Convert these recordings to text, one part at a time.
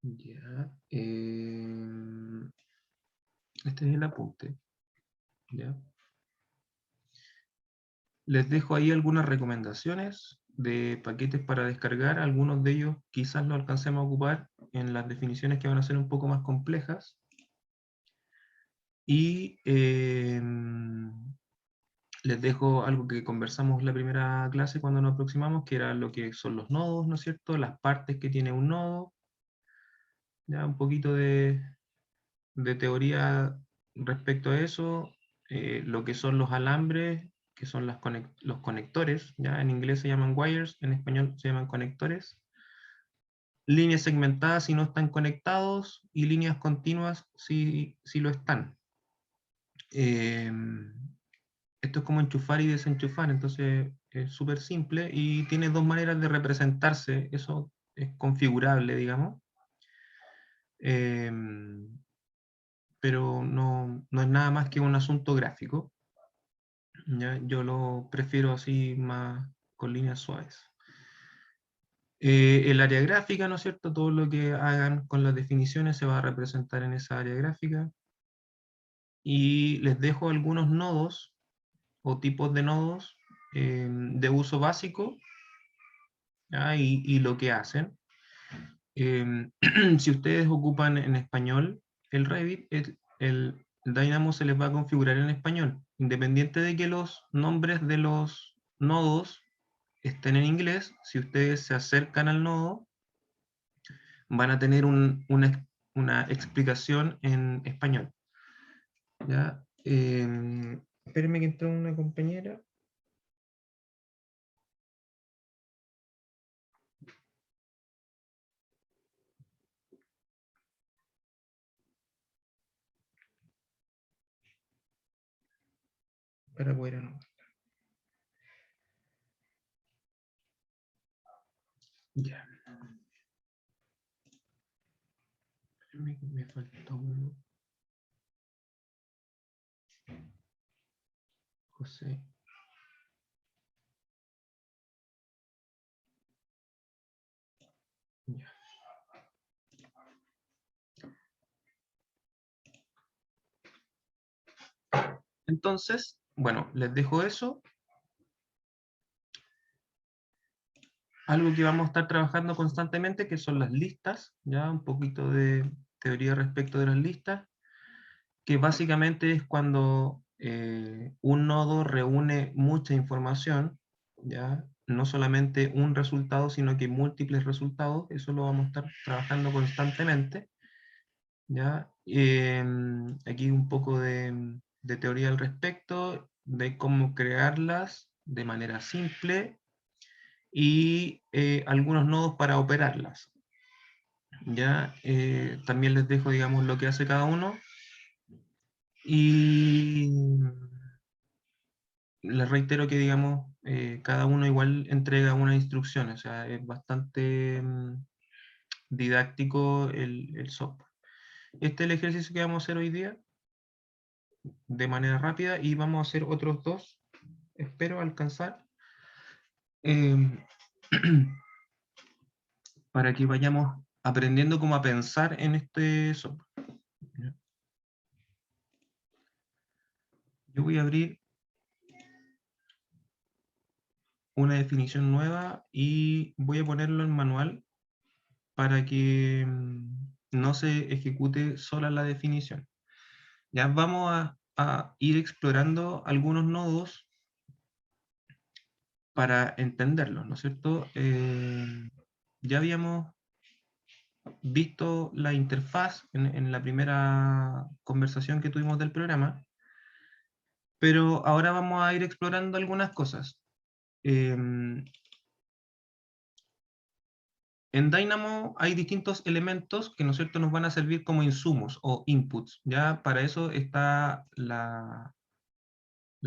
Ya. Este es el apunte. Ya. Les dejo ahí algunas recomendaciones de paquetes para descargar. Algunos de ellos quizás lo alcancemos a ocupar en las definiciones que van a ser un poco más complejas. Y les dejo algo que conversamos en la primera clase cuando nos aproximamos, que era lo que son los nodos, ¿no es cierto? Las partes que tiene un nodo. Ya un poquito de teoría respecto a eso, lo que son los alambres, que son los conectores, ¿ya? En inglés se llaman wires, en español se llaman conectores, líneas segmentadas si no están conectados, y líneas continuas si lo están. Esto es como enchufar y desenchufar, entonces es súper simple, y tiene dos maneras de representarse, eso es configurable, digamos. Pero no es nada más que un asunto gráfico. ¿Ya? Yo lo prefiero así más con líneas suaves. El área gráfica, ¿no es cierto? Todo lo que hagan con las definiciones se va a representar en esa área gráfica. Y les dejo algunos nodos o tipos de nodos de uso básico, ¿ya? Y lo que hacen. Si ustedes ocupan en español el Revit, el Dynamo se les va a configurar en español, independiente de que los nombres de los nodos estén en inglés. Si ustedes se acercan al nodo, van a tener una explicación en español. ¿Ya? Espérenme que entró una compañera. Para poder anotar. Ya. Me faltó uno. José. Ya. Entonces, bueno, les dejo eso. Algo que vamos a estar trabajando constantemente, que son las listas, ya un poquito de teoría respecto de las listas, que básicamente es cuando un nodo reúne mucha información, ya no solamente un resultado, sino que múltiples resultados. Eso lo vamos a estar trabajando constantemente, ya. Aquí un poco de teoría al respecto, de cómo crearlas de manera simple, y algunos nodos para operarlas. Ya también les dejo, digamos, lo que hace cada uno, y les reitero que, digamos, cada uno igual entrega una instrucción, o sea, es bastante didáctico el software. Este es el ejercicio que vamos a hacer hoy día, de manera rápida, y vamos a hacer otros dos, espero alcanzar, eh, para que vayamos aprendiendo cómo a pensar en este software. Yo voy a abrir una definición nueva y voy a ponerlo en manual para que no se ejecute sola la definición. Ya vamos a ir explorando algunos nodos para entenderlos, ¿no es cierto? Ya habíamos visto la interfaz en la primera conversación que tuvimos del programa, pero ahora vamos a ir explorando algunas cosas. En Dynamo hay distintos elementos que, ¿no es cierto?, nos van a servir como insumos o inputs. Ya para eso está la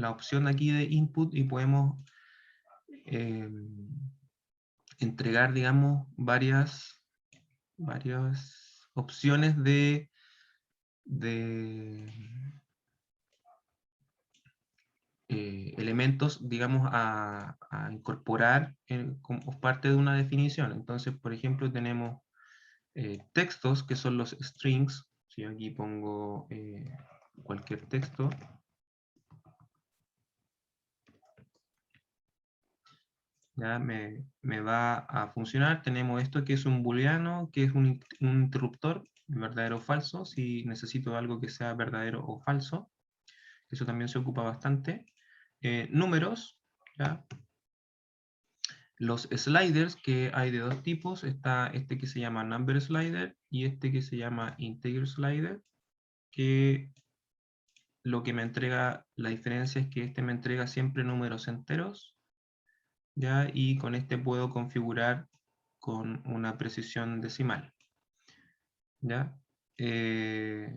opción aquí de input, y podemos eh, entregar, digamos, varias opciones de elementos, digamos, a incorporar como parte de una definición. Entonces, por ejemplo, tenemos textos, que son los strings. Si aquí pongo cualquier texto, ya me va a funcionar. Tenemos esto que es un booleano, que es un interruptor, verdadero o falso, si necesito algo que sea verdadero o falso. Eso también se ocupa bastante. Números, ¿ya? Los sliders, que hay de dos tipos, está este que se llama number slider y este que se llama integer slider, que lo que me entrega, la diferencia es que este me entrega siempre números enteros, ¿ya? Y con este puedo configurar con una precisión decimal, ¿ya? Esa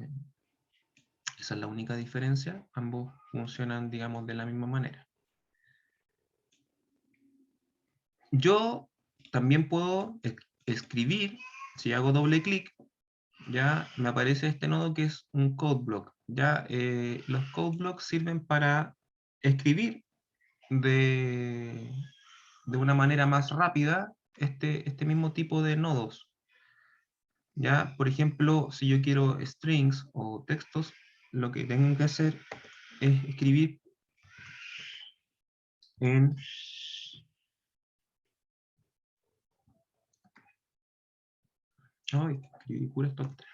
es la única diferencia, ambos funcionan, digamos, de la misma manera. Yo también puedo escribir, si hago doble clic, ya me aparece este nodo que es un code block. Ya, los code blocks sirven para escribir de una manera más rápida este mismo tipo de nodos. Ya, por ejemplo, si yo quiero strings o textos, lo que tengo que hacer es escribir en ay, escribí puras tonterías.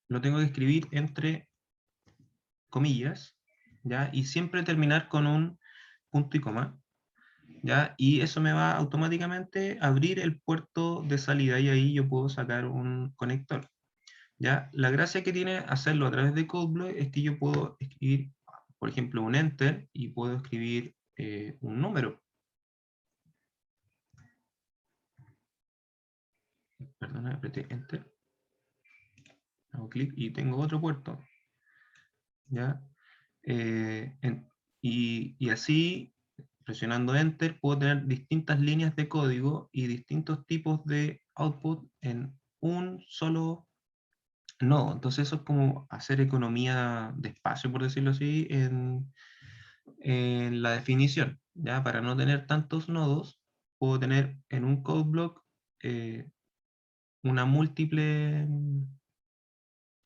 Lo tengo que escribir entre comillas, ¿ya? Y siempre terminar con un punto y coma, ¿ya? Y eso me va automáticamente a abrir el puerto de salida y ahí yo puedo sacar un conector, ¿ya? La gracia que tiene hacerlo a través de CodeBlock es que yo puedo escribir, por ejemplo, un enter y puedo escribir un número. Perdona, apreté enter, hago clic y tengo otro puerto, ¿ya? Y así, presionando enter, puedo tener distintas líneas de código y distintos tipos de output en un solo nodo. Entonces eso es como hacer economía de espacio, por decirlo así, en la definición. ¿Ya? Para no tener tantos nodos, puedo tener en un code block una múltiple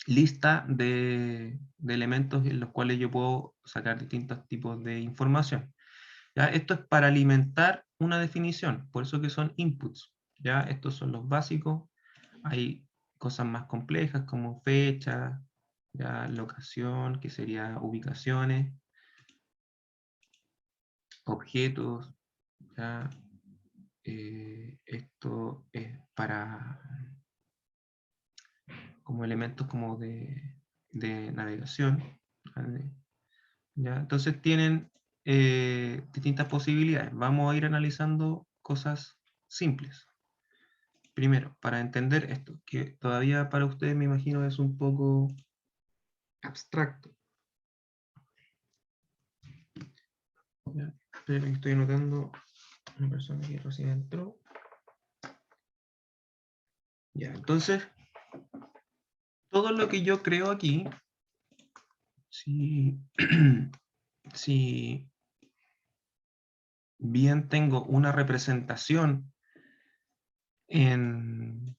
lista de elementos en los cuales yo puedo sacar distintos tipos de información. ¿Ya? Esto es para alimentar una definición, por eso que son inputs. ¿Ya? Estos son los básicos. Hay cosas más complejas como fecha, ya locación, que sería ubicaciones, objetos, ¿ya? Esto es para como elementos como de navegación, ¿vale? ¿Ya? Entonces tienen distintas posibilidades. Vamos a ir analizando cosas simples. Primero, para entender esto, que todavía para ustedes me imagino es un poco abstracto. ¿Ya? Pero estoy anotando una persona que recién entró. Ya, entonces, todo lo que yo creo aquí, si, si bien tengo una representación en,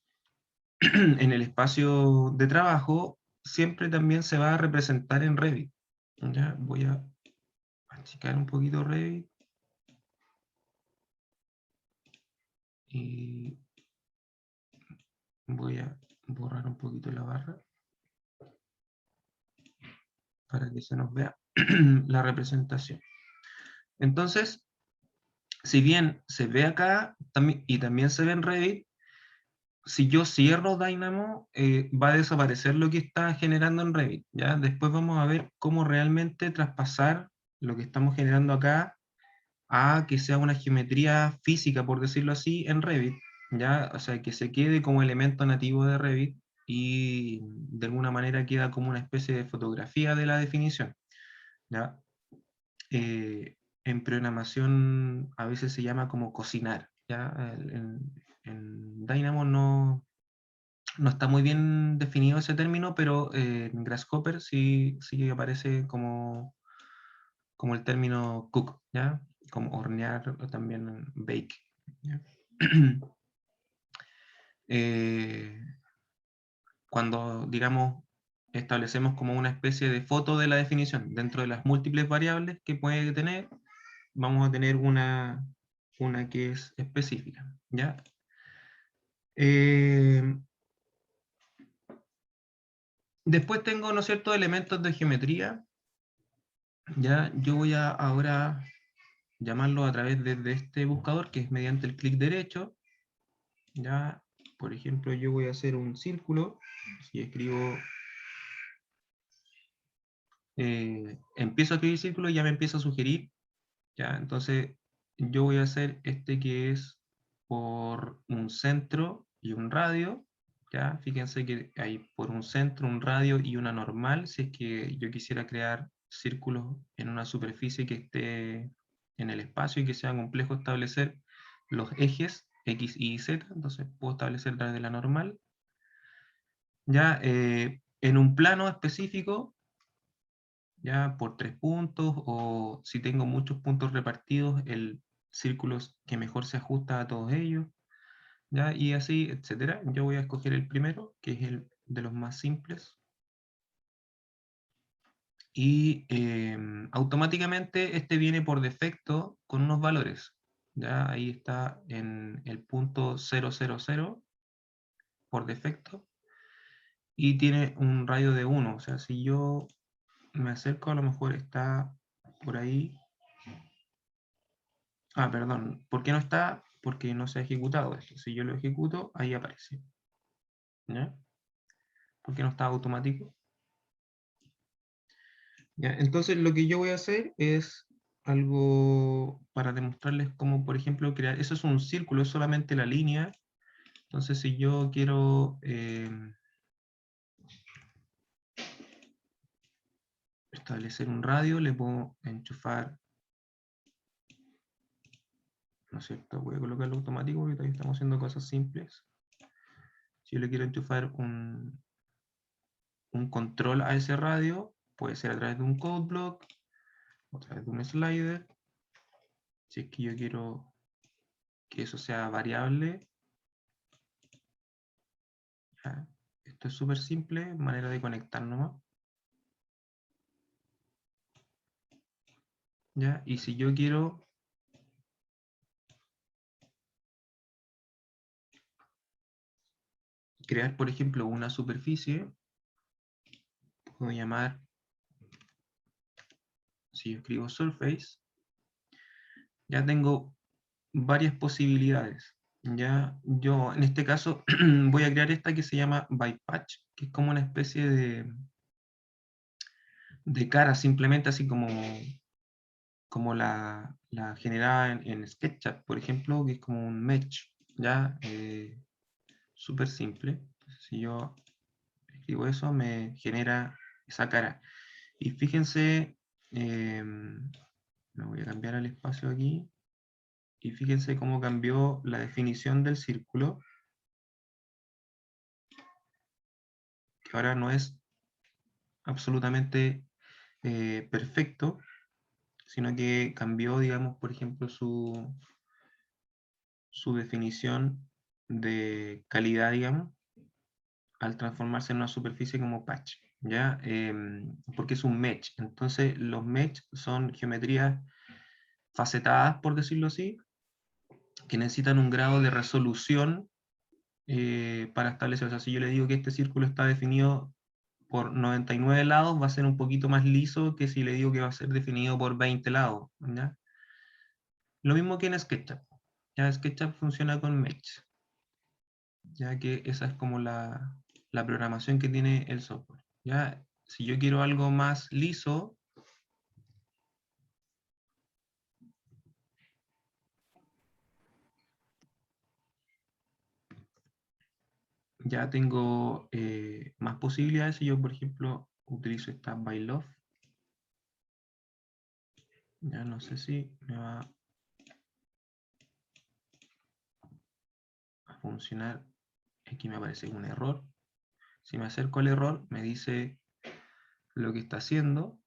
en el espacio de trabajo, siempre también se va a representar en Revit. Ya, voy a achicar un poquito Revit y voy a borrar un poquito la barra para que se nos vea la representación. Entonces, si bien se ve acá y también se ve en Revit, si yo cierro Dynamo, va a desaparecer lo que está generando en Revit, ¿ya? Después vamos a ver cómo realmente traspasar lo que estamos generando acá a que sea una geometría física, por decirlo así, en Revit, ¿ya? O sea, que se quede como elemento nativo de Revit y de alguna manera queda como una especie de fotografía de la definición, ¿ya? En programación a veces se llama como cocinar, ¿ya? En Dynamo no está muy bien definido ese término, pero en Grasshopper sí aparece como el término cook, ¿ya? como hornear o también bake. ¿Ya? Cuando, digamos, establecemos como una especie de foto de la definición, dentro de las múltiples variables que puede tener, vamos a tener una que es específica, ¿ya? Después tengo, ¿no es cierto?, elementos de geometría, ¿ya? Yo voy a ahora llamarlo a través de este buscador, que es mediante el clic derecho, ¿ya? Por ejemplo, yo voy a hacer un círculo, si escribo, empiezo a escribir círculo y ya me empieza a sugerir, ¿ya? Entonces, yo voy a hacer este que es por un centro y un radio, ¿ya? Fíjense que hay por un centro, un radio y una normal, si es que yo quisiera crear círculos en una superficie que esté en el espacio y que sea complejo establecer los ejes X, Y y Z, entonces puedo establecer a través de la normal. Ya en un plano específico, ya por 3 puntos, o si tengo muchos puntos repartidos, el círculo que mejor se ajusta a todos ellos, ya, y así, etcétera. Yo voy a escoger el primero, que es el de los más simples. Y automáticamente este viene por defecto con unos valores. Ya ahí está en el punto 000 por defecto. Y tiene un radio de 1. O sea, si yo me acerco, a lo mejor está por ahí. Ah, perdón. ¿Por qué no está? Porque no se ha ejecutado esto. Si yo lo ejecuto, ahí aparece. ¿Ya? ¿Por qué no está automático? ¿Ya? Entonces lo que yo voy a hacer es algo para demostrarles cómo, por ejemplo, crear... Eso es un círculo, es solamente la línea. Entonces si yo quiero establecer un radio, le puedo enchufar, ¿no es cierto? Voy a colocarlo automático porque todavía estamos haciendo cosas simples. Si yo le quiero enchufar un control a ese radio, puede ser a través de un code block, o a través de un slider. Si es que yo quiero que eso sea variable, ¿ya? Esto es súper simple, manera de conectar nomás. ¿Ya? Y si yo quiero crear, por ejemplo, una superficie, puedo llamar, si yo escribo surface, ya tengo varias posibilidades. Ya yo en este caso voy a crear esta que se llama bypatch, que es como una especie de cara, simplemente así como la generada en SketchUp, por ejemplo, que es como un mesh, ya súper simple. Entonces, si yo escribo eso, me genera esa cara. Y fíjense, me voy a cambiar el espacio aquí, y fíjense cómo cambió la definición del círculo, que ahora no es absolutamente perfecto, sino que cambió, digamos, por ejemplo, su definición de calidad, digamos, al transformarse en una superficie como patch, ¿ya? Porque es un mesh. Entonces, los mesh son geometrías facetadas, por decirlo así, que necesitan un grado de resolución para establecer. O sea, si yo le digo que este círculo está definido por 99 lados, va a ser un poquito más liso que si le digo que va a ser definido por 20 lados, ¿ya? Lo mismo que en SketchUp. Ya SketchUp funciona con mesh, ya que esa es como la programación que tiene el software. Ya, si yo quiero algo más liso, ya tengo más posibilidades. Si yo, por ejemplo, utilizo esta by love, ya no sé si me va a funcionar. Aquí me aparece un error. Si me acerco al error, me dice lo que está haciendo.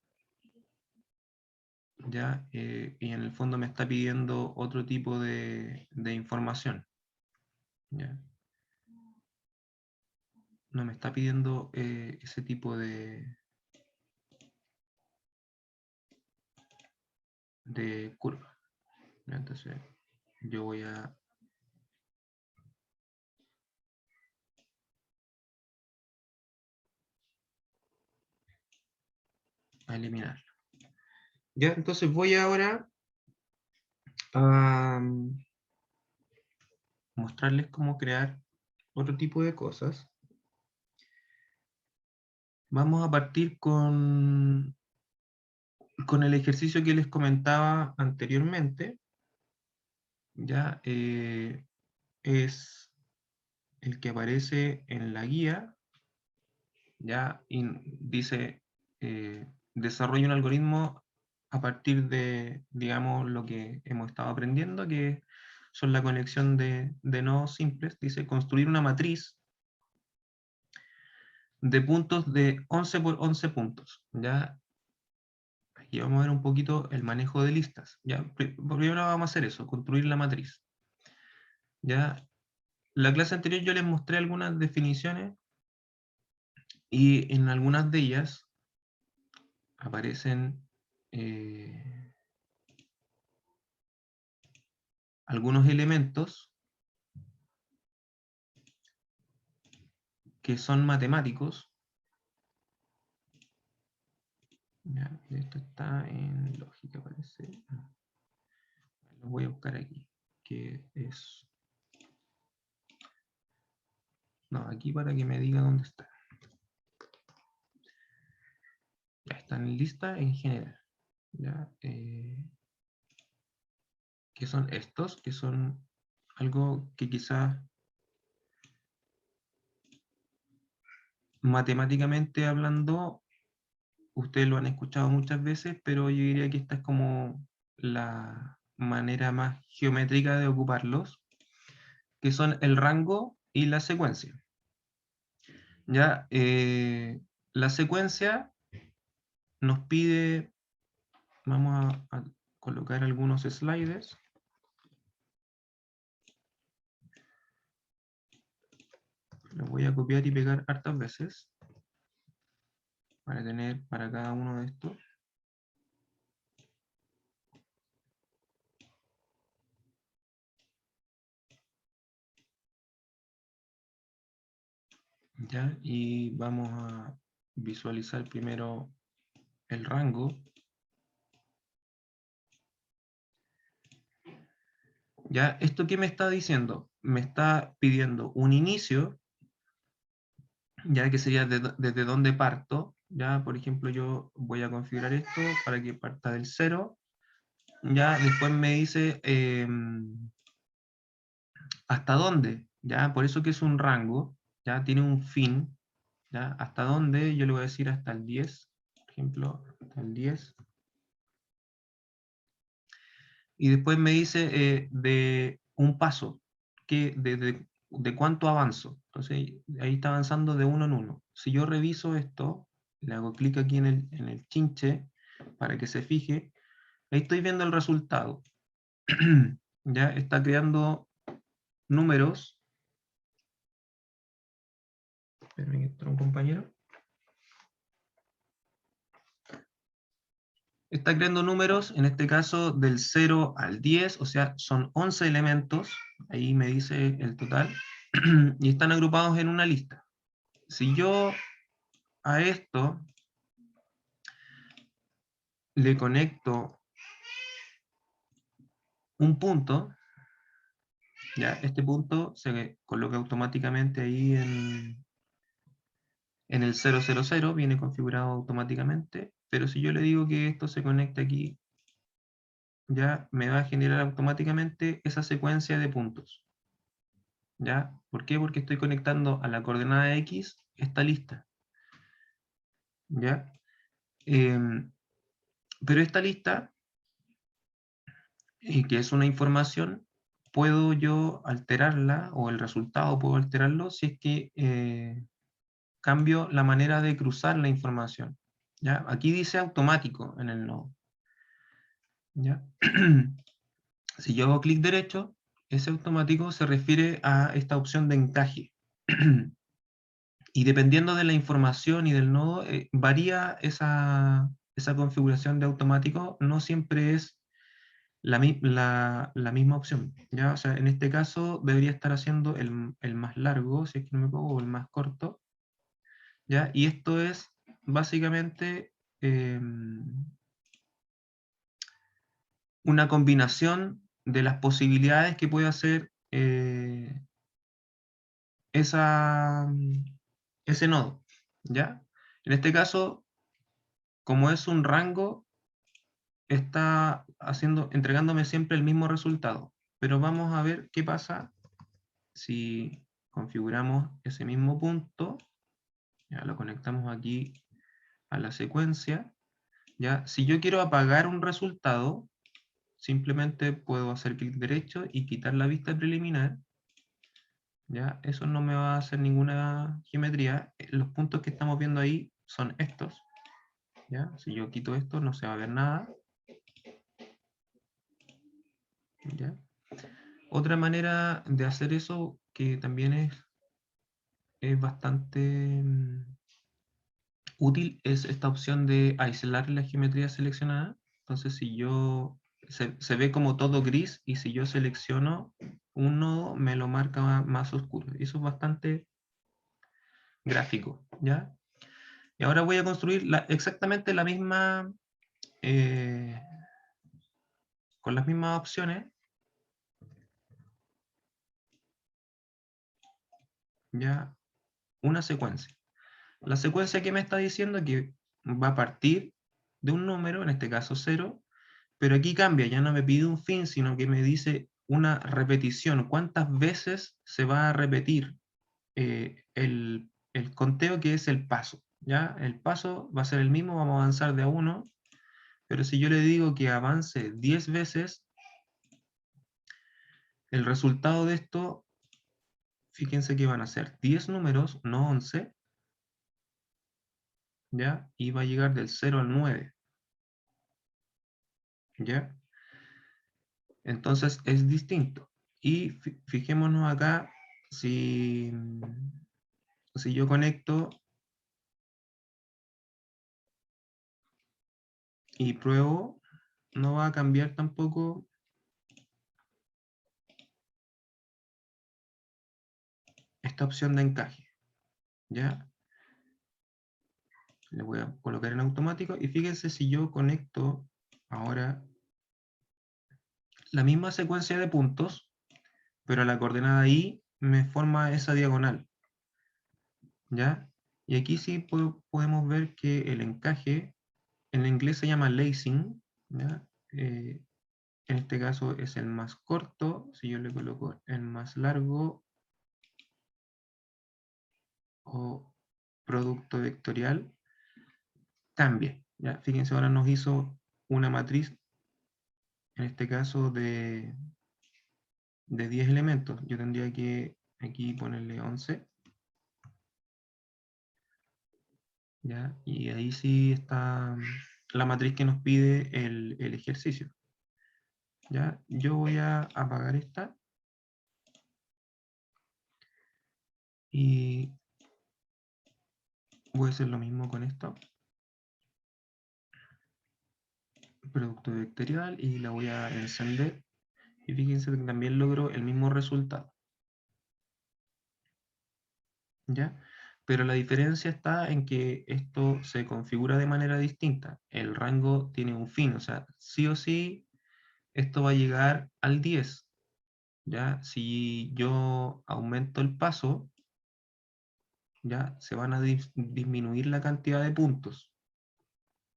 ¿ya? Y en el fondo me está pidiendo otro tipo de información, ¿ya? No me está pidiendo ese tipo de curva, ¿ya? Entonces yo voy a eliminarlo. Ya, entonces voy ahora a mostrarles cómo crear otro tipo de cosas. Vamos a partir con el ejercicio que les comentaba anteriormente. Ya es el que aparece en la guía. Ya dice, desarrolla un algoritmo a partir de, digamos, lo que hemos estado aprendiendo, que son la conexión de nodos simples. Dice, construir una matriz de puntos de 11 por 11 puntos. ¿Ya? Aquí vamos a ver un poquito el manejo de listas. ¿Ya? Primero vamos a hacer eso, construir la matriz. ¿Ya? La clase anterior yo les mostré algunas definiciones y en algunas de ellas aparecen algunos elementos que son matemáticos. ¿Ya? Esto está en lógica, parece. Lo voy a buscar aquí, que es... No, aquí para que me diga dónde está. Ya están en lista en general. ¿Ya? Que son estos, que son algo que quizás matemáticamente hablando, ustedes lo han escuchado muchas veces, pero yo diría que esta es como la manera más geométrica de ocuparlos, que son el rango y la secuencia. Ya, la secuencia nos pide, vamos a colocar algunos sliders. Los voy a copiar y pegar hartas veces para tener para cada uno de estos. ¿Ya? Y vamos a visualizar primero el rango. ¿Ya? ¿Esto qué me está diciendo? Me está pidiendo un inicio, ya que sería desde dónde parto. Ya, por ejemplo, yo voy a configurar esto para que parta del 0. Ya, después me dice hasta dónde. Ya, por eso que es un rango. Ya, tiene un fin. ¿Ya? ¿Hasta dónde? Yo le voy a decir hasta el 10, por ejemplo, hasta el 10. Y después me dice de un paso, de cuánto avanzo. Entonces ahí está avanzando de uno en uno. Si yo reviso esto, le hago clic aquí en el chinche para que se fije, ahí estoy viendo el resultado. Ya está creando números. Espérame que entró un compañero. Está creando números, en este caso del 0 al 10, o sea, son 11 elementos, ahí me dice el total, y están agrupados en una lista. Si yo a esto le conecto un punto, ya este punto se coloca automáticamente ahí en el 000, viene configurado automáticamente, pero si yo le digo que esto se conecte aquí, ya me va a generar automáticamente esa secuencia de puntos. ¿Ya? ¿Por qué? Porque estoy conectando a la coordenada X esta lista. ¿Ya? Pero esta lista, que es una información, puedo yo alterarla, o el resultado puedo alterarlo, si es que cambio la manera de cruzar la información. ¿Ya? Aquí dice automático en el nodo. ¿Ya? Si yo hago clic derecho, ese automático se refiere a esta opción de encaje. Y dependiendo de la información y del nodo, varía esa configuración de automático, no siempre es la misma opción. ¿Ya? O sea, en este caso debería estar haciendo el más largo, si es que no me equivoco, o el más corto. ¿Ya? Y esto es básicamente una combinación de las posibilidades que puede hacer esa, ese nodo. ¿Ya? En este caso, como es un rango, está entregándome siempre el mismo resultado. Pero vamos a ver qué pasa si configuramos ese mismo punto. Ya lo conectamos aquí a la secuencia. ¿Ya? Si yo quiero apagar un resultado, simplemente puedo hacer clic derecho y quitar la vista preliminar. ¿Ya? Eso no me va a hacer ninguna geometría. Los puntos que estamos viendo ahí son estos. ¿Ya? Si yo quito esto, no se va a ver nada. ¿Ya? Otra manera de hacer eso, que también es bastante útil, es esta opción de aislar la geometría seleccionada. Entonces, si yo se ve como todo gris, y si yo selecciono un nodo, me lo marca más oscuro. Eso es bastante gráfico, ¿ya? Y ahora voy a construir exactamente la misma, eh, con las mismas opciones, ya, una secuencia. La secuencia que me está diciendo que va a partir de un número, en este caso 0, pero aquí cambia, ya no me pide un fin, sino que me dice una repetición. ¿Cuántas veces se va a repetir el conteo, que es el paso? ¿Ya? El paso va a ser el mismo, vamos a avanzar de a 1, pero si yo le digo que avance 10 veces, el resultado de esto, fíjense que van a ser 10 números, no 11, ¿ya? Y va a llegar del 0 al 9, ¿ya? Entonces es distinto. Y fijémonos acá, si, si yo conecto y pruebo, no va a cambiar tampoco esta opción de encaje. ¿Ya? Le voy a colocar en automático y fíjense si yo conecto ahora la misma secuencia de puntos, pero la coordenada I me forma esa diagonal. ¿Ya? Y aquí sí podemos ver que el encaje, en inglés se llama lacing, ¿ya? En este caso es el más corto. Si yo le coloco el más largo o producto vectorial, cambia. ¿Ya? Fíjense, ahora nos hizo una matriz, en este caso de 10 elementos. Yo tendría que aquí ponerle 11. ¿Ya? Y ahí sí está la matriz que nos pide el ejercicio. ¿Ya? Yo voy a apagar esta y voy a hacer lo mismo con esto. Producto vectorial, y la voy a encender. Y fíjense que también logro el mismo resultado. ¿Ya? Pero la diferencia está en que esto se configura de manera distinta. El rango tiene un fin, o sea, sí o sí, esto va a llegar al 10. ¿Ya? Si yo aumento el paso, ¿ya? Se van a disminuir la cantidad de puntos.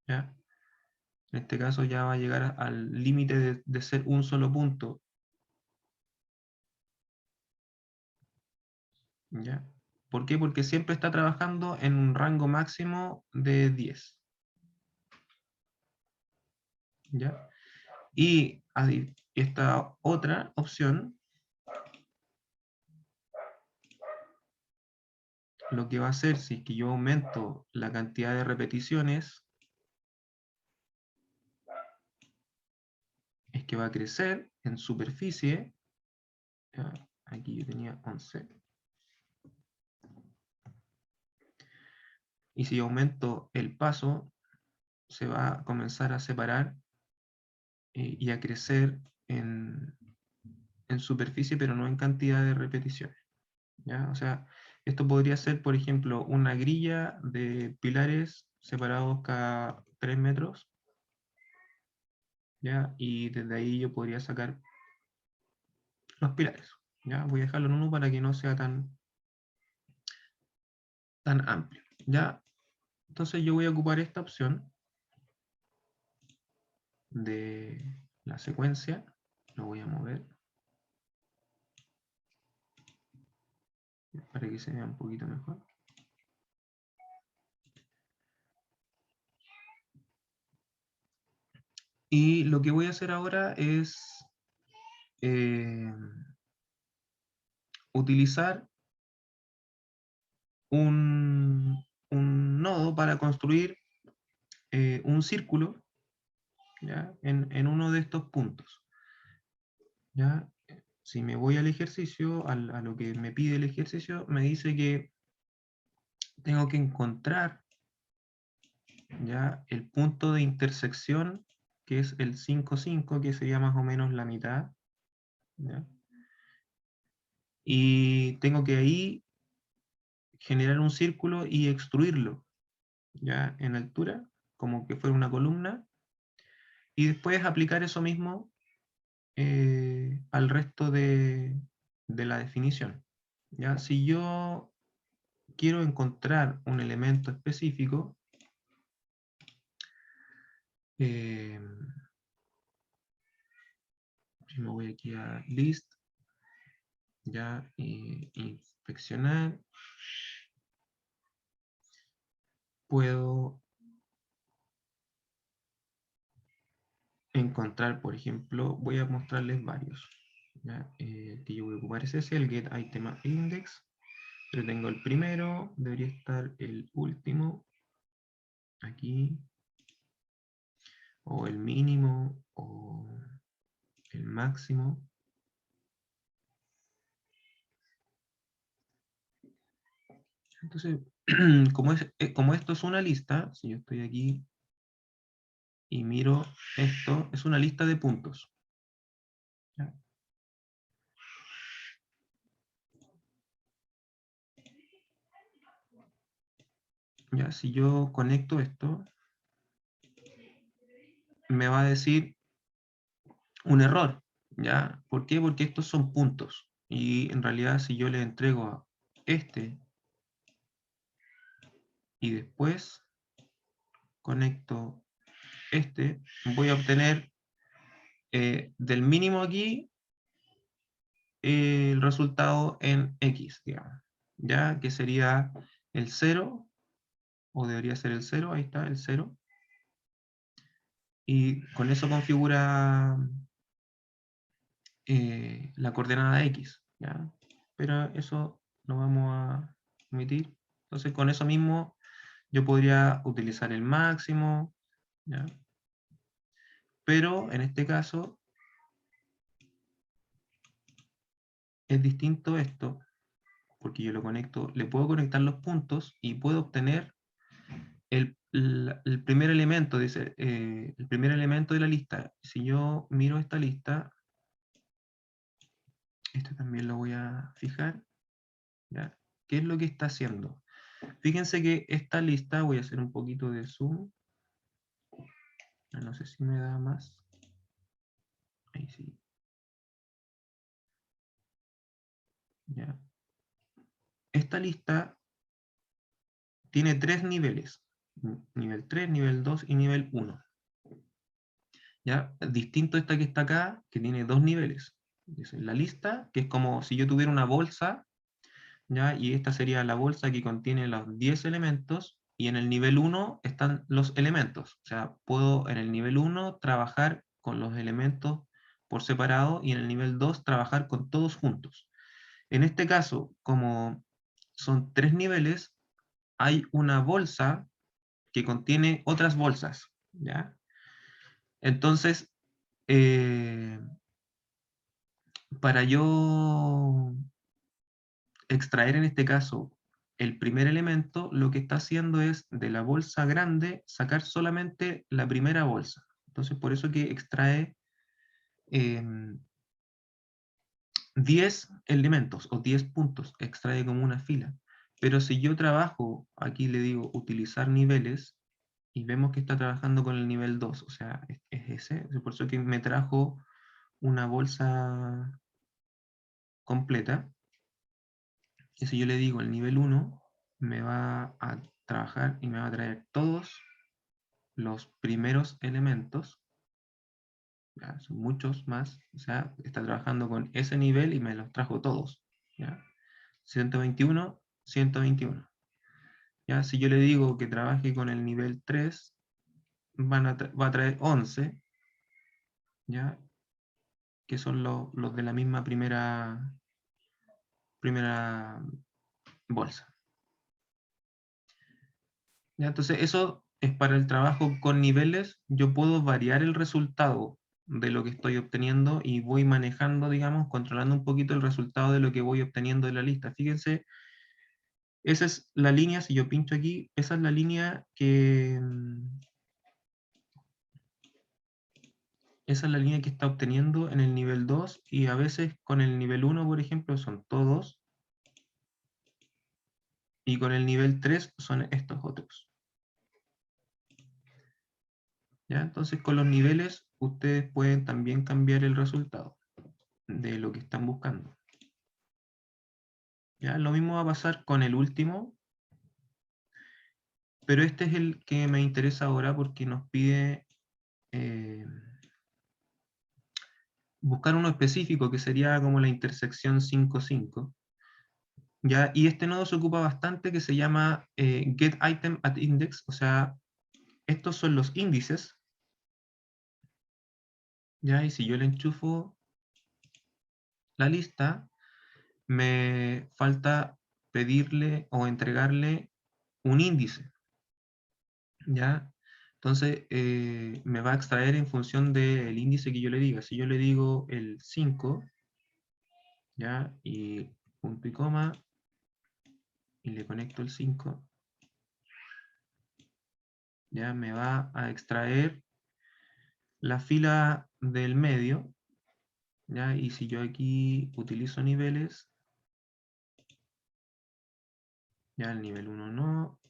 ¿Ya? En este caso ya va a llegar al límite de ser un solo punto. ¿Ya? ¿Por qué? Porque siempre está trabajando en un rango máximo de 10. ¿Ya? Y esta otra opción, lo que va a hacer, si es que yo aumento la cantidad de repeticiones, que va a crecer en superficie. Aquí yo tenía 11. Y si aumento el paso, se va a comenzar a separar y a crecer en superficie, pero no en cantidad de repeticiones. ¿Ya? O sea, esto podría ser, por ejemplo, una grilla de pilares separados cada 3 metros. ¿Ya? Y desde ahí yo podría sacar los pilares. ¿Ya? Voy a dejarlo en 1 para que no sea tan amplio. ¿Ya? Entonces yo voy a ocupar esta opción de la secuencia. Lo voy a mover para que se vea un poquito mejor. Y lo que voy a hacer ahora es utilizar un nodo para construir un círculo, ¿ya? En uno de estos puntos. ¿Ya? Si me voy al ejercicio, a lo que me pide el ejercicio, me dice que tengo que encontrar, ¿ya?, el punto de intersección, que es el 5, 5, que sería más o menos la mitad. ¿Ya? Y tengo que ahí generar un círculo y extruirlo, ¿ya?, en altura, como que fuera una columna, y después aplicar eso mismo al resto de la definición. ¿Ya? Si yo quiero encontrar un elemento específico, si me voy aquí a list, ya, inspeccionar, puedo encontrar, por ejemplo, voy a mostrarles varios. ¿Ya? El que yo voy a ocupar es ese, el getItemIndex, pero tengo el primero, debería estar el último, aquí, o el mínimo, o el máximo. Entonces, como esto es una lista, si yo estoy aquí y miro esto, es una lista de puntos. ¿Ya? Ya, si yo conecto esto, me va a decir un error. ¿Ya? ¿Por qué? Porque estos son puntos. Y en realidad, si yo le entrego a este y después conecto este, voy a obtener del mínimo aquí el resultado en X, digamos. ¿Ya? Que sería el 0, o debería ser el 0, ahí está, el 0. Y con eso configura la coordenada X, ¿ya? Pero eso lo vamos a omitir. Entonces con eso mismo yo podría utilizar el máximo, ¿ya? Pero en este caso es distinto esto, porque yo lo conecto, le puedo conectar los puntos y puedo obtener el primer elemento, dice, el primer elemento de la lista. Si yo miro esta lista, este también lo voy a fijar, ¿ya? ¿Qué es lo que está haciendo? Fíjense que esta lista, voy a hacer un poquito de zoom, no sé si me da más, ahí sí, ¿ya? Esta lista tiene 3 niveles, nivel 3, nivel 2 y nivel 1. ¿Ya? Distinto esta que está acá, que tiene 2 niveles. Es la lista, que es como si yo tuviera una bolsa, ¿ya? Y esta sería la bolsa que contiene los 10 elementos, y en el nivel 1 están los elementos. O sea, puedo en el nivel 1 trabajar con los elementos por separado, y en el nivel 2 trabajar con todos juntos. En este caso, como son 3 niveles, hay una bolsa que contiene otras bolsas, ¿ya? Entonces, para yo extraer en este caso el primer elemento, lo que está haciendo es de la bolsa grande sacar solamente la primera bolsa. Entonces por eso que extrae 10 elementos o 10 puntos, extrae como una fila. Pero si yo trabajo, aquí le digo utilizar niveles, y vemos que está trabajando con el nivel 2, o sea, es ese, por eso que me trajo una bolsa completa. Y si yo le digo el nivel 1, me va a trabajar y me va a traer todos los primeros elementos, ¿ya? Son muchos más, o sea, está trabajando con ese nivel y me los trajo todos, ¿ya? 121, 121. ¿Ya? Si yo le digo que trabaje con el nivel 3, va a traer 11, ¿ya? Que son los de la misma primera bolsa. ¿Ya? Entonces eso es para el trabajo con niveles. Yo puedo variar el resultado de lo que estoy obteniendo y voy manejando, digamos, controlando un poquito el resultado de lo que voy obteniendo de la lista. Fíjense, esa es la línea, si yo pincho aquí, esa es la línea esa es la línea que está obteniendo en el nivel 2 y a veces con el nivel 1, por ejemplo, son todos y con el nivel 3 son estos otros. ¿Ya? Entonces con los niveles ustedes pueden también cambiar el resultado de lo que están buscando. ¿Ya? Lo mismo va a pasar con el último, pero este es el que me interesa ahora porque nos pide buscar uno específico que sería como la intersección 5,5. ¿Ya? Y este nodo se ocupa bastante que se llama getItemAtIndex, o sea, estos son los índices, ¿ya? Y si yo le enchufo la lista, me falta pedirle o entregarle un índice, ¿ya? Entonces, me va a extraer en función del índice que yo le diga. Si yo le digo el 5, ¿ya? Y punto y coma, y le conecto el 5, ya me va a extraer la fila del medio, ¿ya? Y si yo aquí utilizo niveles, ya el nivel 1 no,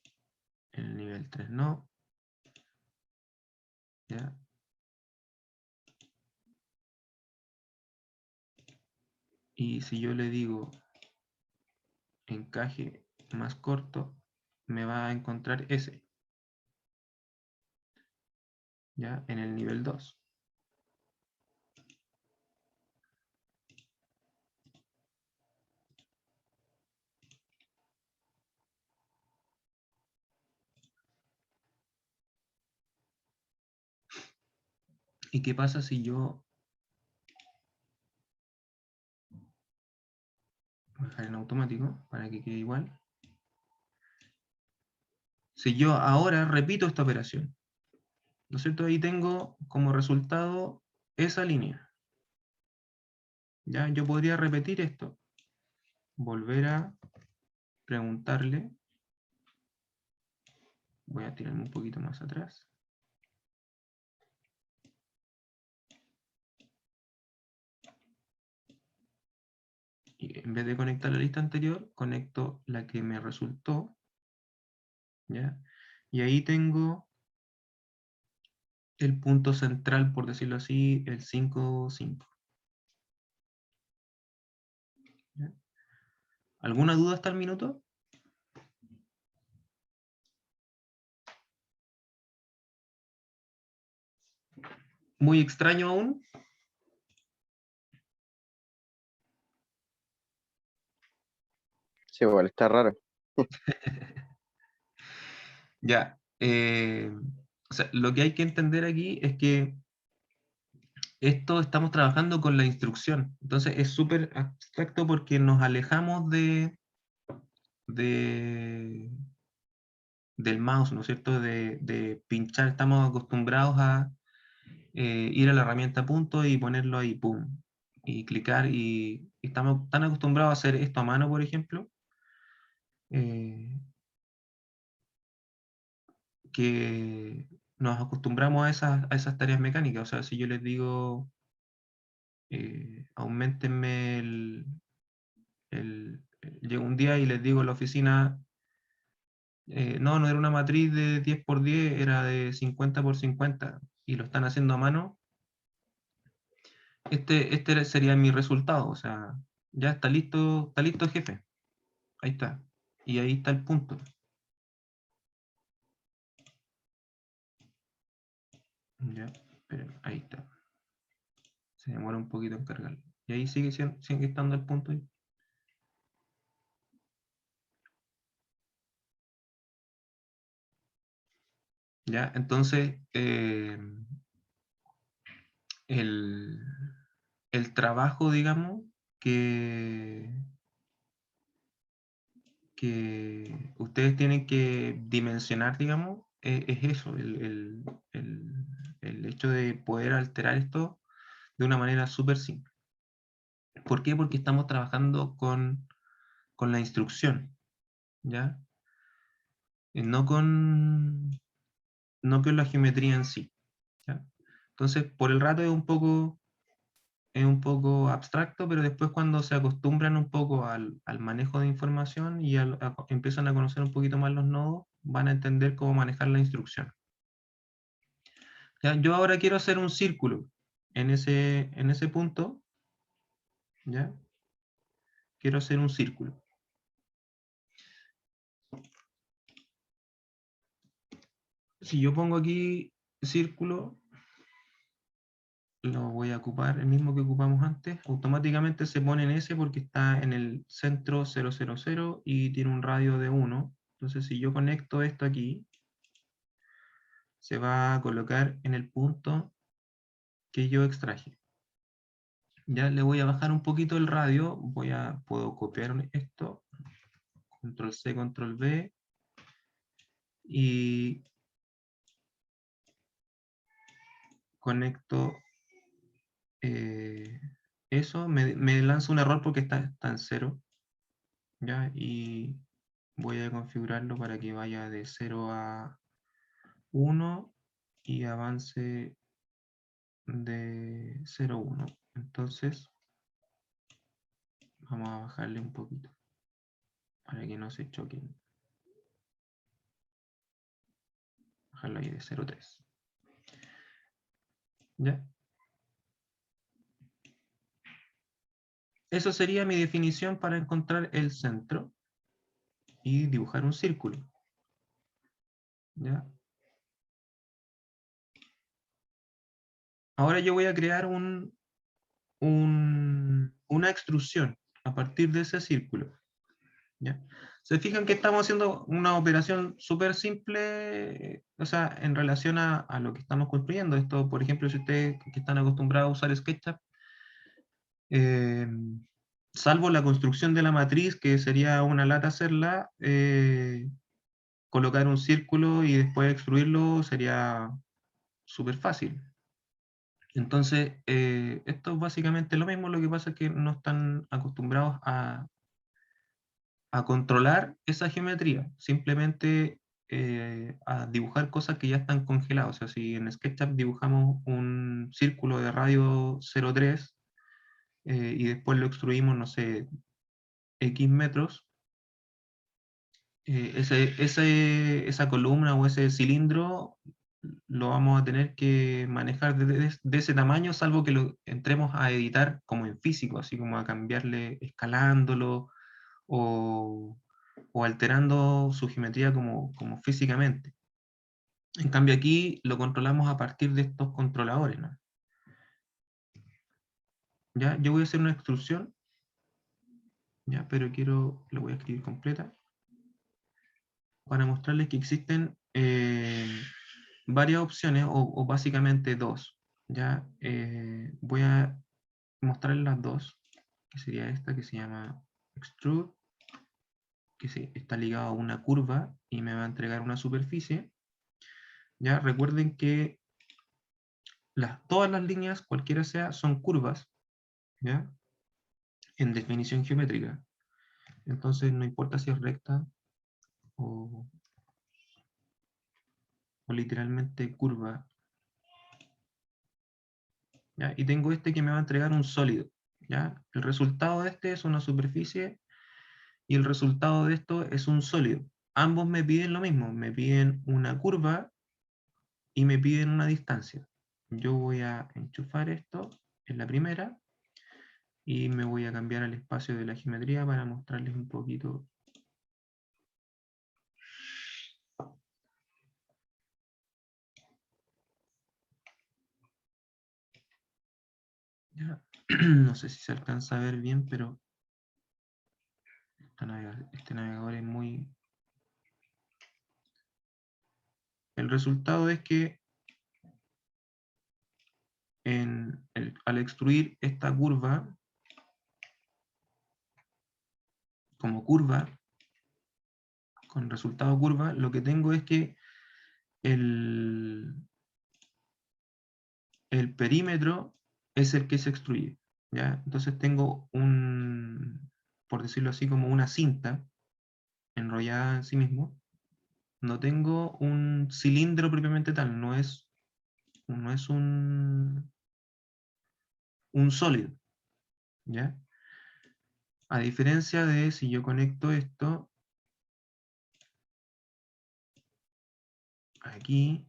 el nivel 3 no, ¿ya? Y si yo le digo encaje más corto, me va a encontrar ese, ¿ya? En el nivel 2. ¿Y qué pasa si yo voy a dejar en automático para que quede igual? Si yo ahora repito esta operación, ¿no es cierto? Ahí tengo como resultado esa línea. ¿Ya? Yo podría repetir esto, volver a preguntarle, voy a tirarme un poquito más atrás. Y en vez de conectar la lista anterior, conecto la que me resultó, ¿ya? Y ahí tengo el punto central, por decirlo así, el 5,5. ¿Ya? ¿Alguna duda hasta el minuto? ¿Muy extraño aún? Sí, igual está raro. Ya. O sea, lo que hay que entender aquí es que esto estamos trabajando con la instrucción. Entonces es súper abstracto porque nos alejamos de, del mouse, ¿no es cierto? De pinchar, estamos acostumbrados ir a la herramienta punto y ponerlo ahí, pum, y clicar, y estamos tan acostumbrados a hacer esto a mano, por ejemplo, que nos acostumbramos a esas tareas mecánicas. O sea, si yo les digo, aumentenme llego un día y les digo en la oficina, no era una matriz de 10 por 10, era de 50 por 50, y lo están haciendo a mano, este sería mi resultado. O sea, ya está listo, jefe. Ahí está. Y ahí está el punto. Ya, esperen, ahí está. Se demora un poquito en cargar. Y ahí sigue estando el punto. Ya, entonces, el, el trabajo, digamos, que, que ustedes tienen que dimensionar, digamos, es eso, el hecho de poder alterar esto de una manera súper simple. ¿Por qué? Porque estamos trabajando con la instrucción, ¿ya? No no con la geometría en sí, ¿ya? Entonces, por el rato es un poco abstracto, pero después cuando se acostumbran un poco al manejo de información y empiezan a conocer un poquito más los nodos, van a entender cómo manejar la instrucción. ¿Ya? Yo ahora quiero hacer un círculo en ese punto, ¿ya? Quiero hacer un círculo. Si yo pongo aquí círculo, lo voy a ocupar, el mismo que ocupamos antes, automáticamente se pone en ese porque está en el centro 000 y tiene un radio de 1. Entonces si yo conecto esto aquí, se va a colocar en el punto que yo extraje. Ya le voy a bajar un poquito el radio, puedo copiar esto, control C, control V, y conecto eso, me lanza un error porque está en 0, ¿ya? Y voy a configurarlo para que vaya de 0 a 1 y avance de 0 a 1. Entonces, vamos a bajarle un poquito para que no se choquen. Bajarlo ahí de 0 a 3. ¿Ya? Eso sería mi definición para encontrar el centro y dibujar un círculo. ¿Ya? Ahora yo voy a crear una extrusión a partir de ese círculo. ¿Ya? Se fijan que estamos haciendo una operación súper simple, o sea, en relación a lo que estamos construyendo. Esto, por ejemplo, si ustedes que están acostumbrados a usar SketchUp, eh, salvo la construcción de la matriz, que sería una lata hacerla, colocar un círculo y después extruirlo sería súper fácil. Entonces, esto es básicamente lo mismo, lo que pasa es que no están acostumbrados a controlar esa geometría, simplemente a dibujar cosas que ya están congeladas. O sea, si en SketchUp dibujamos un círculo de radio 0,3 y después lo extruimos, no sé, X metros, esa columna o ese cilindro lo vamos a tener que manejar de ese tamaño, salvo que lo entremos a editar como en físico, así como a cambiarle, escalándolo o, o alterando su geometría como físicamente. En cambio aquí lo controlamos a partir de estos controladores, ¿no? ¿Ya? Yo voy a hacer una extrusión, ¿ya? Pero lo voy a escribir completa, para mostrarles que existen varias opciones, o básicamente dos. ¿Ya? Voy a mostrarles las dos, que sería esta que se llama Extrude, que está ligado a una curva y me va a entregar una superficie. Ya recuerden que todas las líneas, cualquiera sea, son curvas, ¿ya? En definición geométrica. Entonces no importa si es recta o literalmente curva. ¿Ya? Y tengo este que me va a entregar un sólido. ¿Ya? El resultado de este es una superficie y el resultado de esto es un sólido. Ambos me piden lo mismo, me piden una curva y me piden una distancia. Yo voy a enchufar esto en la primera y me voy a cambiar al espacio de la geometría para mostrarles un poquito. ¿Ya? No sé si se alcanza a ver bien, pero este navegador es muy... El resultado es que al extruir esta curva como curva, con resultado curva, lo que tengo es que el perímetro es el que se extruye, ¿ya? Entonces tengo por decirlo así, como una cinta enrollada en sí mismo. No tengo un cilindro propiamente tal, no es un sólido, ¿ya? A diferencia de si yo conecto esto aquí,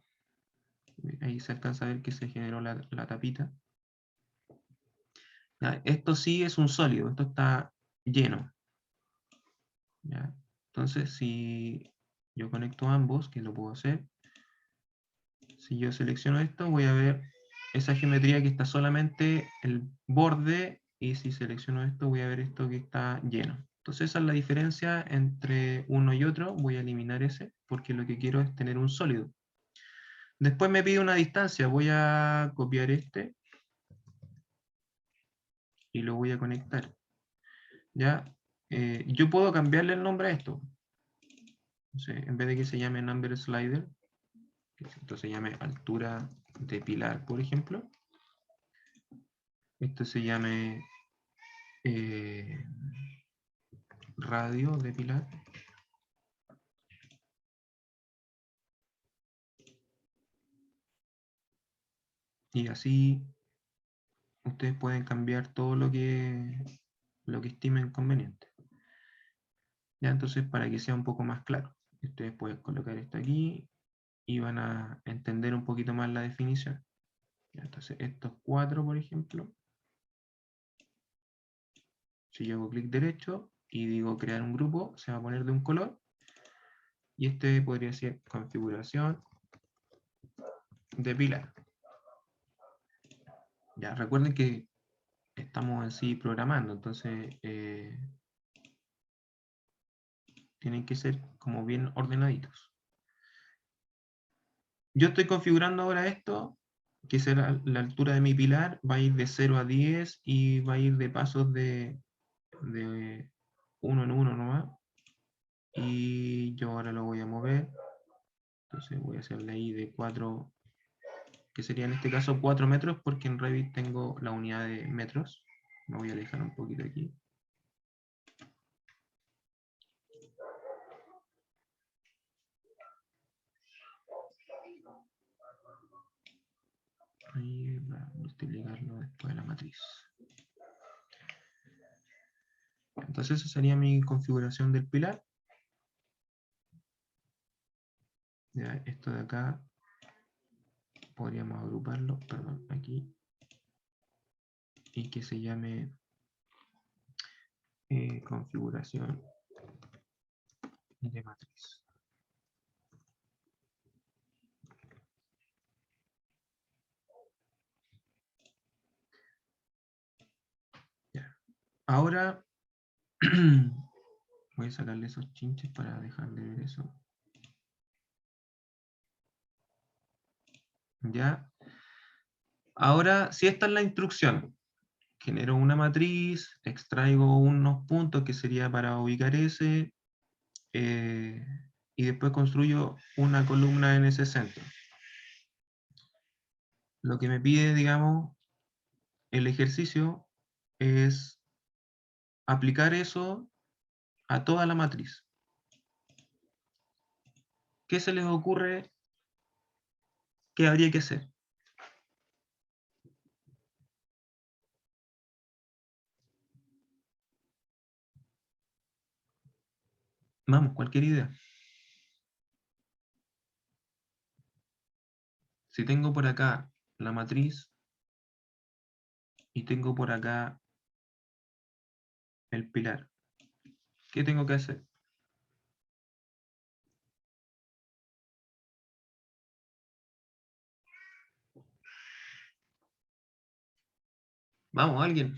ahí se alcanza a ver que se generó la tapita. ¿Ya? Esto sí es un sólido, esto está lleno. ¿Ya? Entonces, si yo conecto ambos, que lo puedo hacer, si yo selecciono esto, voy a ver esa geometría que está solamente el borde, y si selecciono esto, voy a ver esto que está lleno. Entonces esa es la diferencia entre uno y otro. Voy a eliminar ese, porque lo que quiero es tener un sólido. Después me pide una distancia, voy a copiar este, y lo voy a conectar. ¿Ya? Yo puedo cambiarle el nombre a esto. Entonces, en vez de que se llame number slider, que esto se llame altura de pilar, por ejemplo, esto se llame radio de pilar. Y así ustedes pueden cambiar todo lo que estimen conveniente. Ya, entonces, para que sea un poco más claro, ustedes pueden colocar esto aquí y van a entender un poquito más la definición. Ya, entonces, estos 4, por ejemplo, si yo hago clic derecho y digo crear un grupo, se va a poner de un color, y este podría ser configuración de pilar. Ya, recuerden que estamos así programando, entonces tienen que ser como bien ordenaditos. Yo estoy configurando ahora esto, que será la altura de mi pilar, va a ir de 0 a 10 y va a ir de pasos de 1 en 1 nomás. Y yo ahora lo voy a mover, entonces voy a hacerle ahí de 4, que sería en este caso 4 metros, porque en Revit tengo la unidad de metros. Me voy a alejar un poquito aquí. Ahí va a multiplicarlo después de la matriz. Entonces esa sería mi configuración del pilar. Ya, esto de acá podríamos agruparlo, perdón, aquí, y que se llame configuración de matriz. Ya. Ahora voy a sacarle esos chinches para dejar de ver eso. Ya. Ahora, si esta es la instrucción, genero una matriz, extraigo unos puntos que sería para ubicar ese, y después construyo una columna en ese centro. lo que me pide, digamos, el ejercicio es aplicar eso a toda la matriz. ¿Qué se les ocurre que habría que hacer? Vamos, cualquier idea. Si tengo por acá la matriz y tengo por acá el pilar, ¿qué tengo que hacer? Vamos, alguien.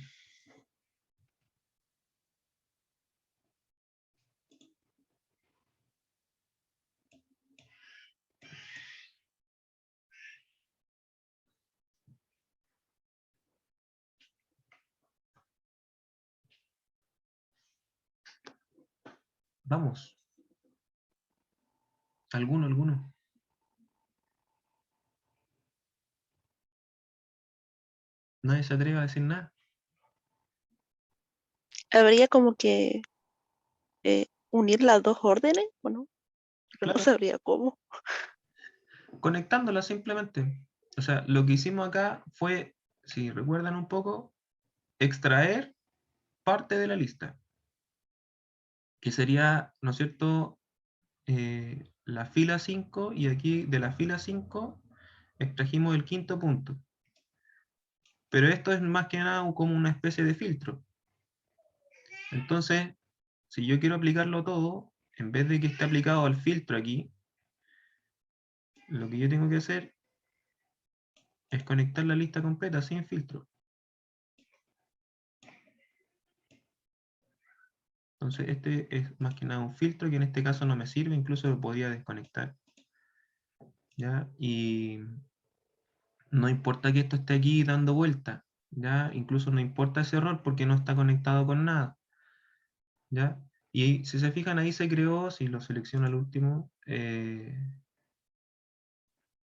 Vamos. Alguno. Nadie se atreve a decir nada. Habría como que unir las dos órdenes, ¿o no? Pero no Claro, sabría cómo. conectándolas simplemente. O sea, lo que hicimos acá fue, si recuerdan un poco, extraer parte de la lista, que sería, ¿no es cierto?, la fila 5, y aquí de la fila 5 extrajimos el quinto punto. Pero esto es más que nada como una especie de filtro. Entonces, si yo quiero aplicarlo todo, en vez de que esté aplicado al filtro aquí, lo que yo tengo que hacer es conectar la lista completa sin filtro. Entonces este es más que nada un filtro que en este caso no me sirve, incluso lo podría desconectar. ¿Ya? Y no importa que esto esté aquí dando vuelta, ¿ya? Incluso no importa ese error porque no está conectado con nada. ¿Ya? Y si se fijan ahí se creó, si lo selecciono al último,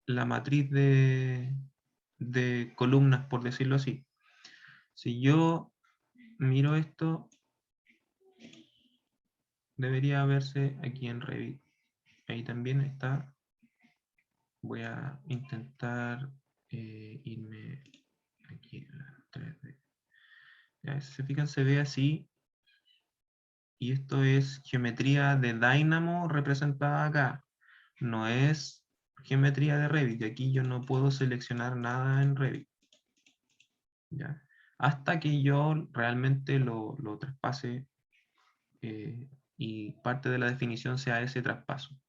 la matriz de columnas, por decirlo así. Si yo miro esto, debería verse aquí en Revit. Ahí también está. Voy a intentar irme aquí a la 3D. Ya, si se fijan, se ve así. Y esto es geometría de Dynamo representada acá. No es geometría de Revit. Y aquí yo no puedo seleccionar nada en Revit. ¿Ya? Hasta que yo realmente lo traspase y parte de la definición sea ese traspaso.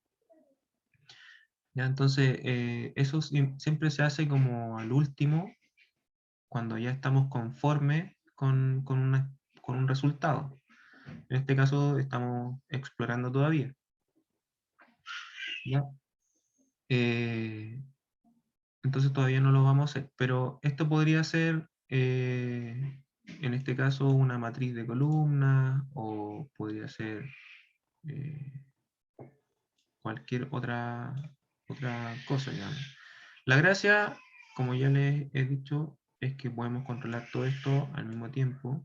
¿Ya? Entonces, eso siempre se hace como al último, cuando ya estamos conformes con un resultado. En este caso estamos explorando todavía. ¿Ya? Entonces todavía no lo vamos a hacer, pero esto podría ser, en este caso, una matriz de columnas, o podría ser cualquier otra cosa, digamos. La gracia, como ya les he dicho, es que podemos controlar todo esto al mismo tiempo.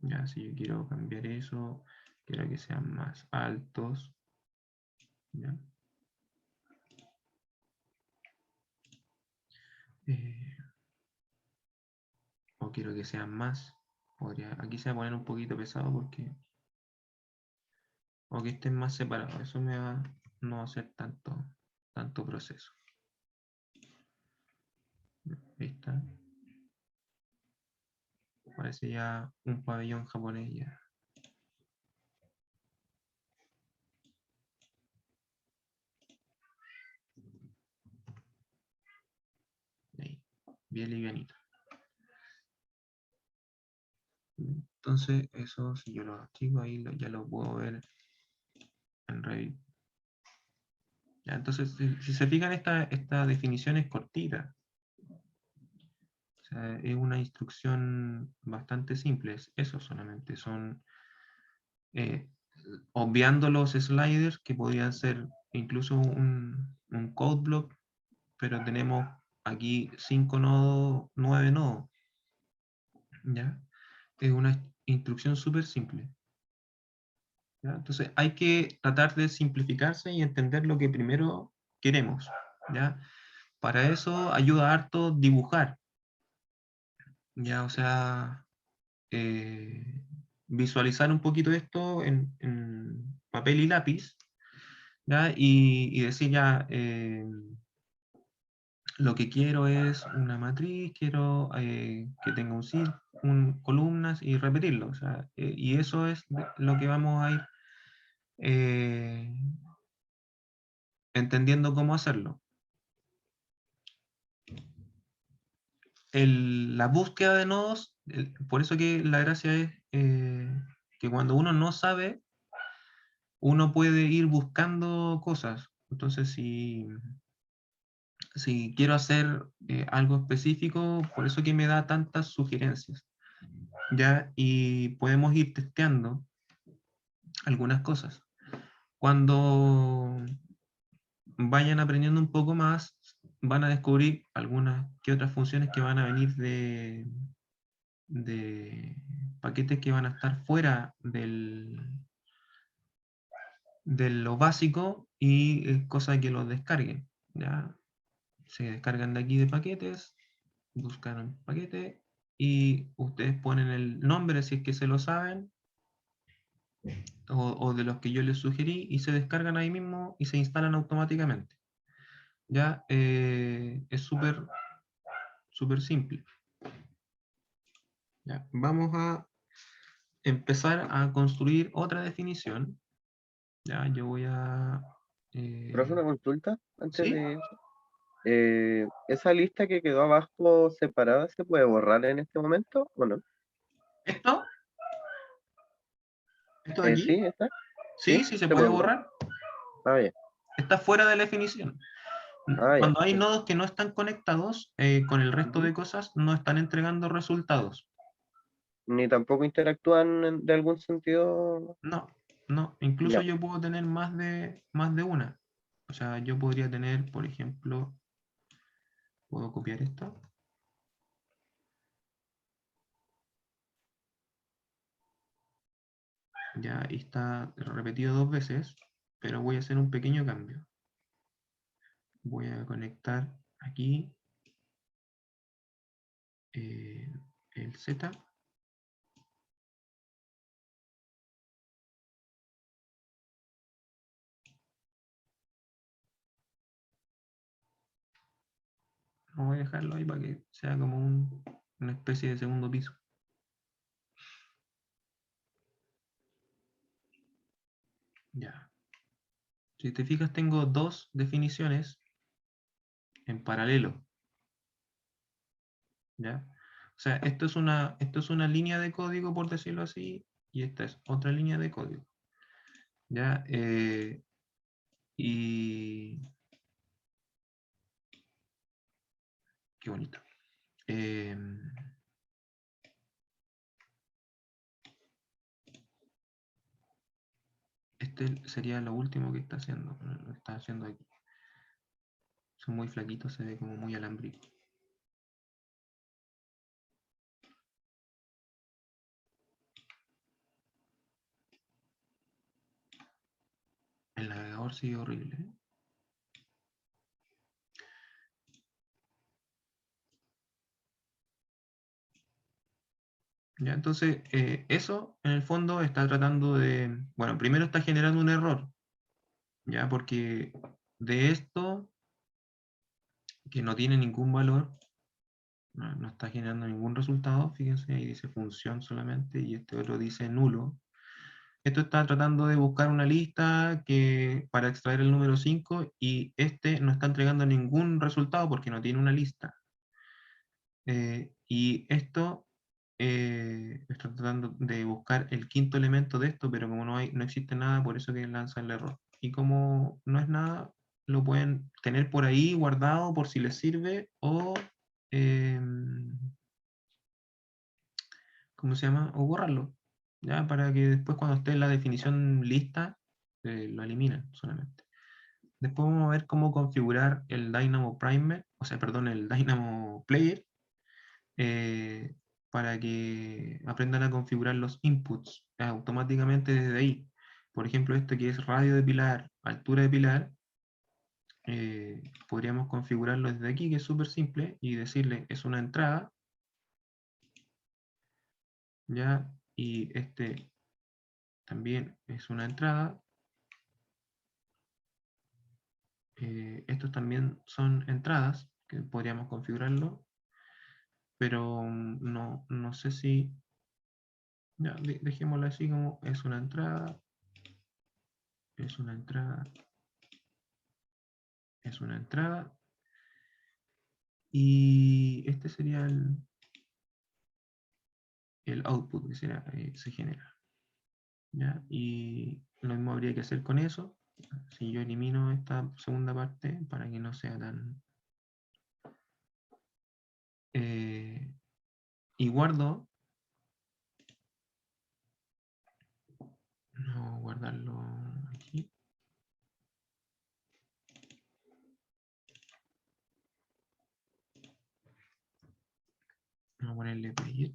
Ya, si yo quiero cambiar eso, quiero que sean más altos. ¿Ya? O quiero que sean más. Aquí se va a poner un poquito pesado porque... O que estén más separados. Eso no va a ser tanto proceso. Ahí está. Parece ya un pabellón japonés ya. Ahí, bien livianito. Entonces, eso si yo lo activo ahí, ya lo puedo ver en Revit. Ya, entonces, si se fijan, esta definición es cortita. O sea, es una instrucción bastante simple. Es eso solamente. Son obviando los sliders, que podrían ser incluso un code block, pero tenemos aquí 5 nodos, 9 nodos. ¿Ya? Es una instrucción súper simple. ¿Ya? Entonces hay que tratar de simplificarse y entender lo que primero queremos. ¿Ya? Para eso ayuda harto dibujar. ¿Ya? O sea, visualizar un poquito esto en papel y lápiz, ¿ya? Y decir ya, lo que quiero es una matriz, quiero que tenga columnas y repetirlo. O sea, y eso es lo que vamos a ir eh, entendiendo cómo hacerlo. La búsqueda de nodos, por eso que la gracia es que cuando uno no sabe, uno puede ir buscando cosas. Entonces, si quiero hacer algo específico, por eso que me da tantas sugerencias, ¿ya? Y podemos ir testeando algunas cosas. Cuando vayan aprendiendo un poco más, van a descubrir algunas que otras funciones que van a venir de paquetes que van a estar fuera de lo básico y cosa que los descarguen. ¿Ya? Se descargan de aquí de paquetes, buscan un paquete y ustedes ponen el nombre si es que se lo saben, o de los que yo les sugerí, y se descargan ahí mismo y se instalan automáticamente. Ya es súper simple. Ya, vamos a empezar a construir otra definición. Ya, yo voy a... Profe, una consulta antes ¿Sí? de eso. ¿Esa lista que quedó abajo separada se puede borrar en este momento o no? ¿Esto? ¿Esto de Sí, aquí? ¿está? Sí, ¿Sí? sí se ¿Se puede puede borrar? borrar. Ah, ya. Está fuera de la definición. Ah, ya. Cuando hay Sí. nodos que no están conectados con el resto Ujú. de cosas, no están entregando resultados. Ni tampoco interactúan de algún sentido. No, no. Incluso Ya. yo puedo tener más de una. O sea, yo podría tener, por ejemplo, puedo copiar esto. Ya ahí está repetido 2 veces, pero voy a hacer un pequeño cambio. Voy a conectar aquí el Z. Voy a dejarlo ahí para que sea como una especie de segundo piso. Ya. Si te fijas, tengo 2 definiciones en paralelo. ¿Ya? O sea, esto es una línea de código, por decirlo así, y esta es otra línea de código. ¿Ya? Y... Qué bonito. Este sería lo último que está haciendo. Lo está haciendo aquí. Son muy flaquitos, se ve como muy alámbrico. El navegador sigue horrible. ¿Ya? Entonces, eso en el fondo está tratando de... Bueno, primero está generando un error, ¿ya? Porque de esto, que no tiene ningún valor, no está generando ningún resultado, fíjense, ahí dice función solamente y este otro dice nulo. Esto está tratando de buscar una lista para extraer el número 5 y este no está entregando ningún resultado porque no tiene una lista. Y esto está tratando de buscar el quinto elemento de esto, pero como no existe nada, por eso que lanza el error. Y como no es nada, lo pueden tener por ahí guardado por si les sirve o... ¿cómo se llama? O borrarlo, ¿ya? Para que después cuando esté en la definición lista, lo eliminen solamente. Después vamos a ver cómo configurar el Dynamo Primer, o sea, perdón, el Dynamo Player, para que aprendan a configurar los inputs automáticamente desde ahí. Por ejemplo, esto que es radio de pilar, altura de pilar, podríamos configurarlo desde aquí, que es súper simple, y decirle es una entrada, ¿ya? Y este también es una entrada. Estos también son entradas, que podríamos configurarlo, pero no sé si... Ya, dejémoslo así como es una entrada, es una entrada, es una entrada, y este sería el output que se genera. ¿Ya? Y lo mismo habría que hacer con eso. Si yo elimino esta segunda parte para que no sea tan... y guardo, no guardarlo aquí. Vamos a ponerle player.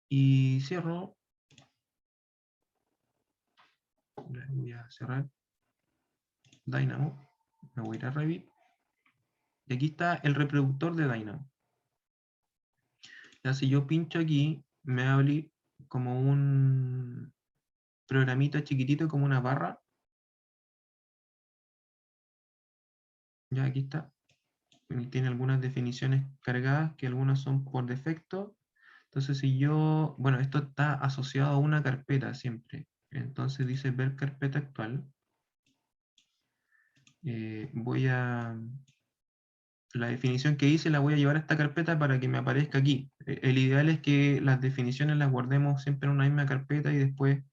Y cierro. Voy a cerrar Dynamo. Me voy a ir a Revit. Y aquí está el reproductor de Dynamo. Ya si yo pincho aquí, me va a abrir como un programita chiquitito, como una barra. Ya aquí está. Tiene algunas definiciones cargadas, que algunas son por defecto. Entonces si yo, bueno, esto está asociado a una carpeta siempre. Entonces dice ver carpeta actual. Voy a, la definición que hice la voy a llevar a esta carpeta para que me aparezca aquí. El ideal es que las definiciones las guardemos siempre en una misma carpeta y después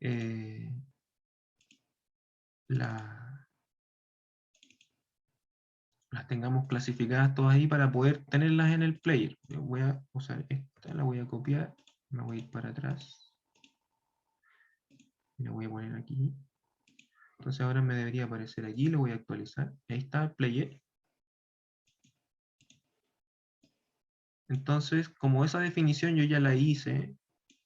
eh, la- las tengamos clasificadas todas ahí para poder tenerlas en el player. Yo voy a usar esta, la voy a copiar, me voy a ir para atrás, y la voy a poner aquí. Entonces ahora me debería aparecer aquí, lo voy a actualizar. Ahí está el player. Entonces, como esa definición yo ya la hice,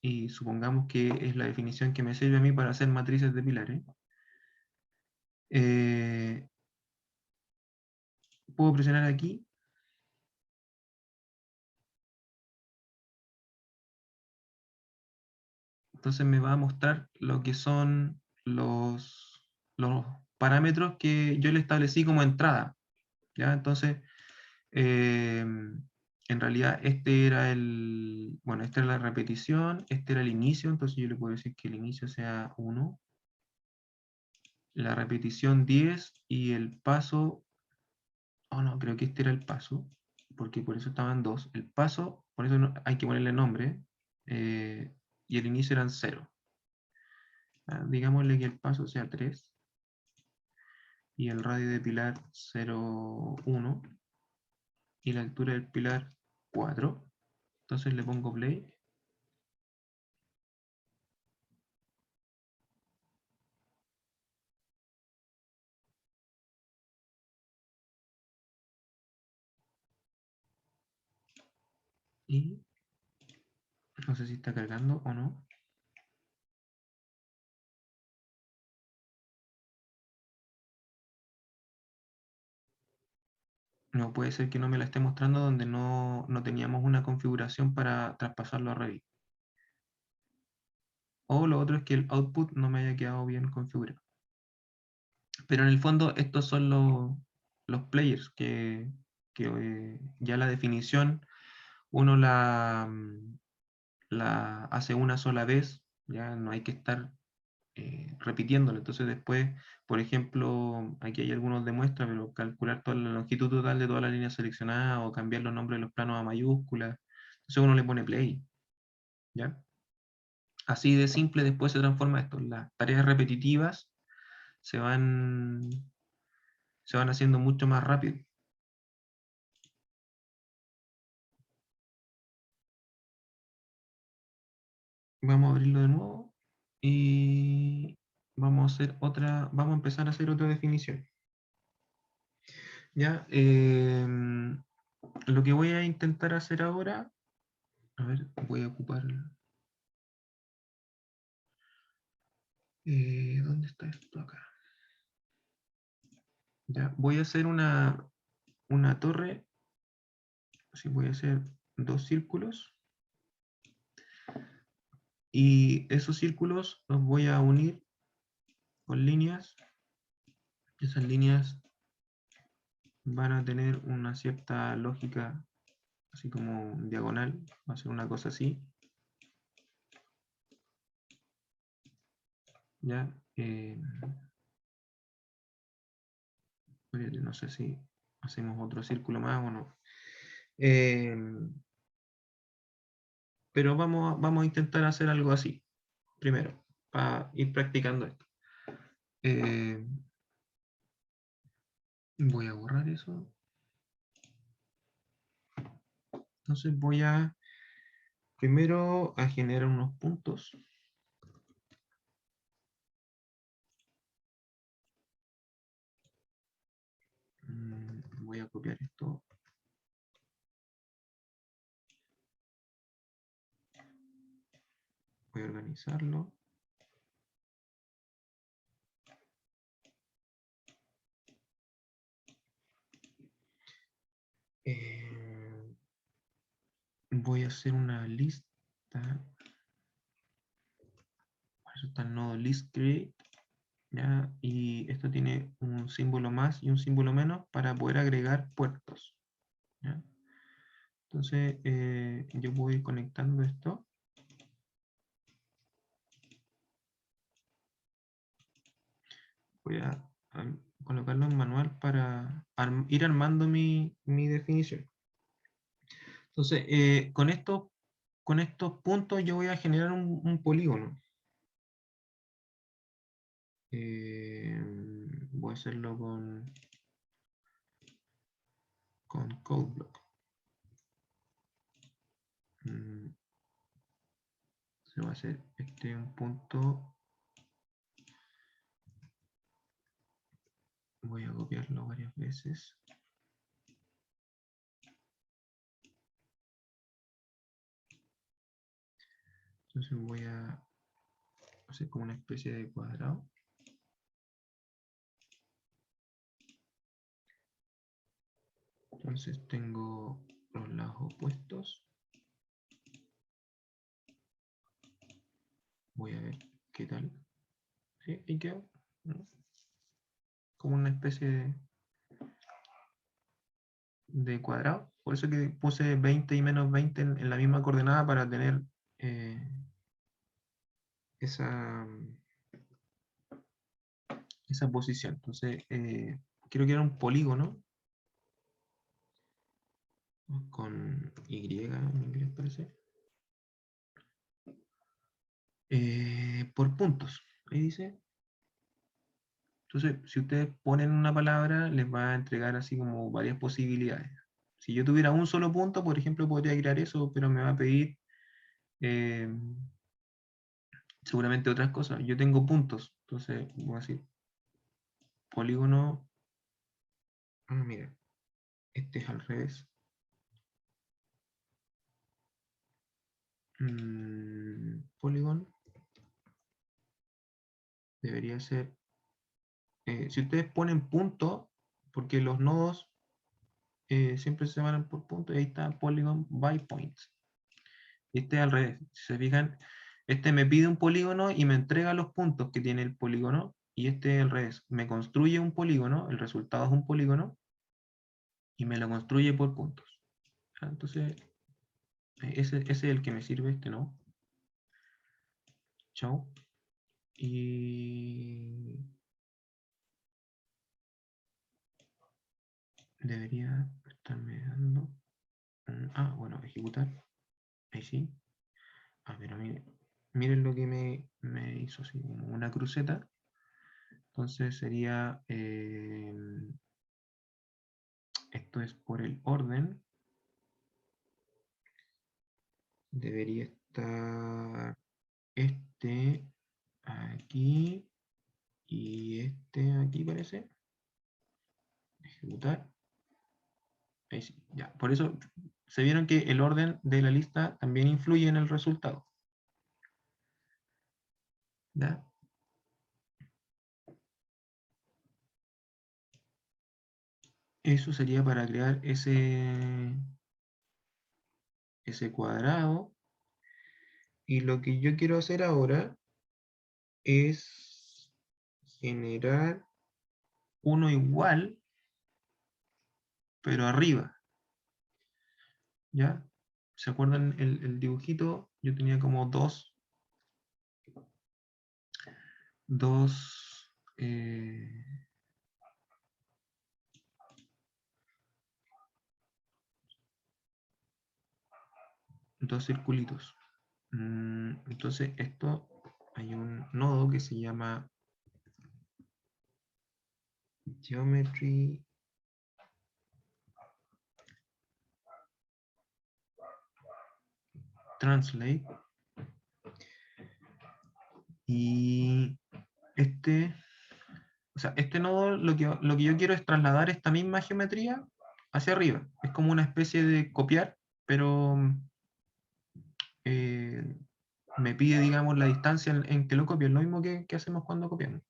y supongamos que es la definición que me sirve a mí para hacer matrices de pilares, eh, puedo presionar aquí. Entonces me va a mostrar lo que son los parámetros que yo le establecí como entrada. ¿Ya? Entonces, en realidad este era bueno, esta era la repetición, este era el inicio, entonces yo le puedo decir que el inicio sea 1, la repetición 10 y el paso, oh no, creo que este era el paso, porque por eso estaban 2. El paso, por eso hay que ponerle nombre, y el inicio eran 0. Digámosle que el paso sea 3 y el radio de pilar 0,1 y la altura del pilar 4. Entonces le pongo play. Y no sé si está cargando o no. No puede ser que no me la esté mostrando donde no teníamos una configuración para traspasarlo a Revit. O lo otro es que el output no me haya quedado bien configurado. Pero en el fondo estos son los players que ya la definición uno la hace una sola vez, ya no hay que estar repitiéndolo. Entonces después, por ejemplo, aquí hay algunos de muestra, pero calcular toda la longitud total de toda la línea seleccionada o cambiar los nombres de los planos a mayúsculas. Entonces uno le pone play, ¿ya? Así de simple después se transforma esto. Las tareas repetitivas se van, se van haciendo mucho más rápido. Vamos a abrirlo de nuevo. Y vamos a empezar a hacer otra definición. Ya, lo que voy a intentar hacer ahora, a ver, voy a ocupar, ¿dónde está esto acá? Ya, voy a hacer una torre, así voy a hacer 2 círculos, y esos círculos los voy a unir con líneas. Esas líneas van a tener una cierta lógica, así como diagonal, va a ser una cosa así. Ya, no sé si hacemos otro círculo más o no. Pero vamos a intentar hacer algo así, primero, para ir practicando esto. Voy a borrar eso. Entonces voy a, primero, a generar unos puntos. Voy a copiar esto. Voy a organizarlo. Voy a hacer una lista. Eso está el nodo list create. ¿Ya? Y esto tiene un símbolo más y un símbolo menos para poder agregar puertos. ¿Ya? Entonces yo voy conectando esto. Voy a colocarlo en manual para ir armando mi definición. Entonces, con estos puntos yo voy a generar un polígono. Voy a hacerlo con CodeBlock. Se va a hacer un punto. Voy a copiarlo varias veces. Entonces voy a hacer como una especie de cuadrado. Entonces tengo los lados opuestos. Voy a ver qué tal. ¿Sí? ¿Y qué? Como una especie de cuadrado. Por eso que puse 20 y menos 20 en la misma coordenada para tener esa posición. Entonces, quiero crear un polígono con Y en inglés parece. Por puntos. Ahí dice. Entonces, si ustedes ponen una palabra, les va a entregar así como varias posibilidades. Si yo tuviera un solo punto, por ejemplo, podría crear eso, pero me va a pedir seguramente otras cosas. Yo tengo puntos, entonces voy a decir polígono. Mira, este es al revés. Polygon debería ser. Si ustedes ponen punto, porque los nodos siempre se van por punto, y ahí está Polygon by points. Este es al revés. Si se fijan, este me pide un polígono y me entrega los puntos que tiene el polígono, y este es al revés. Me construye un polígono, el resultado es un polígono, y me lo construye por puntos. Entonces, ese es el que me sirve, este no. Chao. Y debería estarme dando. Bueno, ejecutar. Ahí sí. Pero miren lo que me hizo así, como una cruceta. Entonces sería, esto es por el orden. Debería estar este aquí. Y este aquí parece. Ejecutar. Ahí sí, ya. Por eso se vieron que el orden de la lista también influye en el resultado. ¿Ya? Eso sería para crear ese cuadrado. Y lo que yo quiero hacer ahora es generar uno igual, pero arriba. ¿Ya? ¿Se acuerdan el dibujito? Yo tenía como dos eh, dos circulitos. Entonces esto, hay un nodo que se llama Geometry Translate. Y este nodo lo que yo quiero es trasladar esta misma geometría hacia arriba. Es como una especie de copiar, pero eh, me pide, digamos, la distancia en que lo copio. Es lo mismo que hacemos cuando copiamos.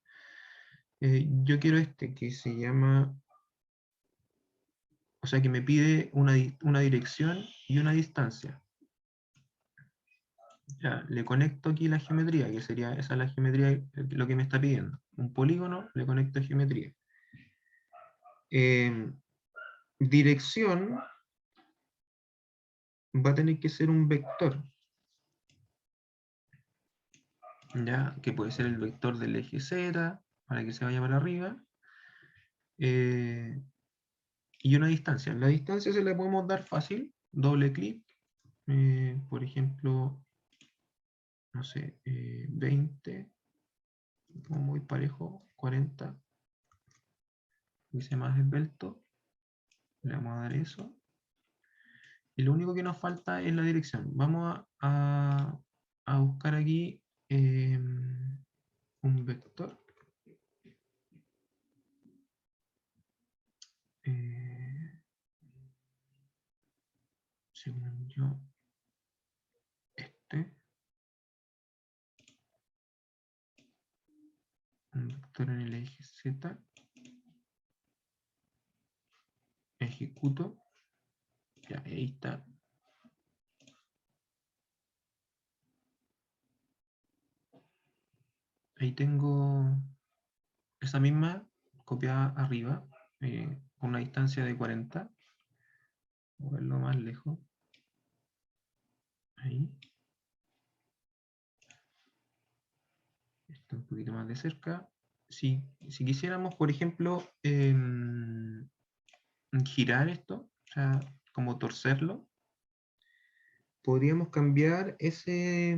Yo quiero que se llama, o sea, que me pide una dirección y una distancia. Ya, le conecto aquí la geometría, que sería esa la geometría, lo que me está pidiendo. Un polígono, le conecto geometría. Dirección va a tener que ser un vector, ya, que puede ser el vector del eje Z, para que se vaya para arriba, y una distancia. La distancia se la podemos dar fácil, doble clic, por ejemplo, no sé, 20, como muy parejo, 40, hice más esbelto, le vamos a dar eso, y lo único que nos falta es la dirección. Vamos a buscar aquí un vector. Según yo, un vector en el eje Z, ejecuto, ya, ahí está. Ahí tengo esa misma copiada arriba, con una distancia de 40. Voy a verlo más lejos. Ahí. Está un poquito más de cerca. Si quisiéramos, por ejemplo, girar esto, o sea, como torcerlo, podríamos cambiar ese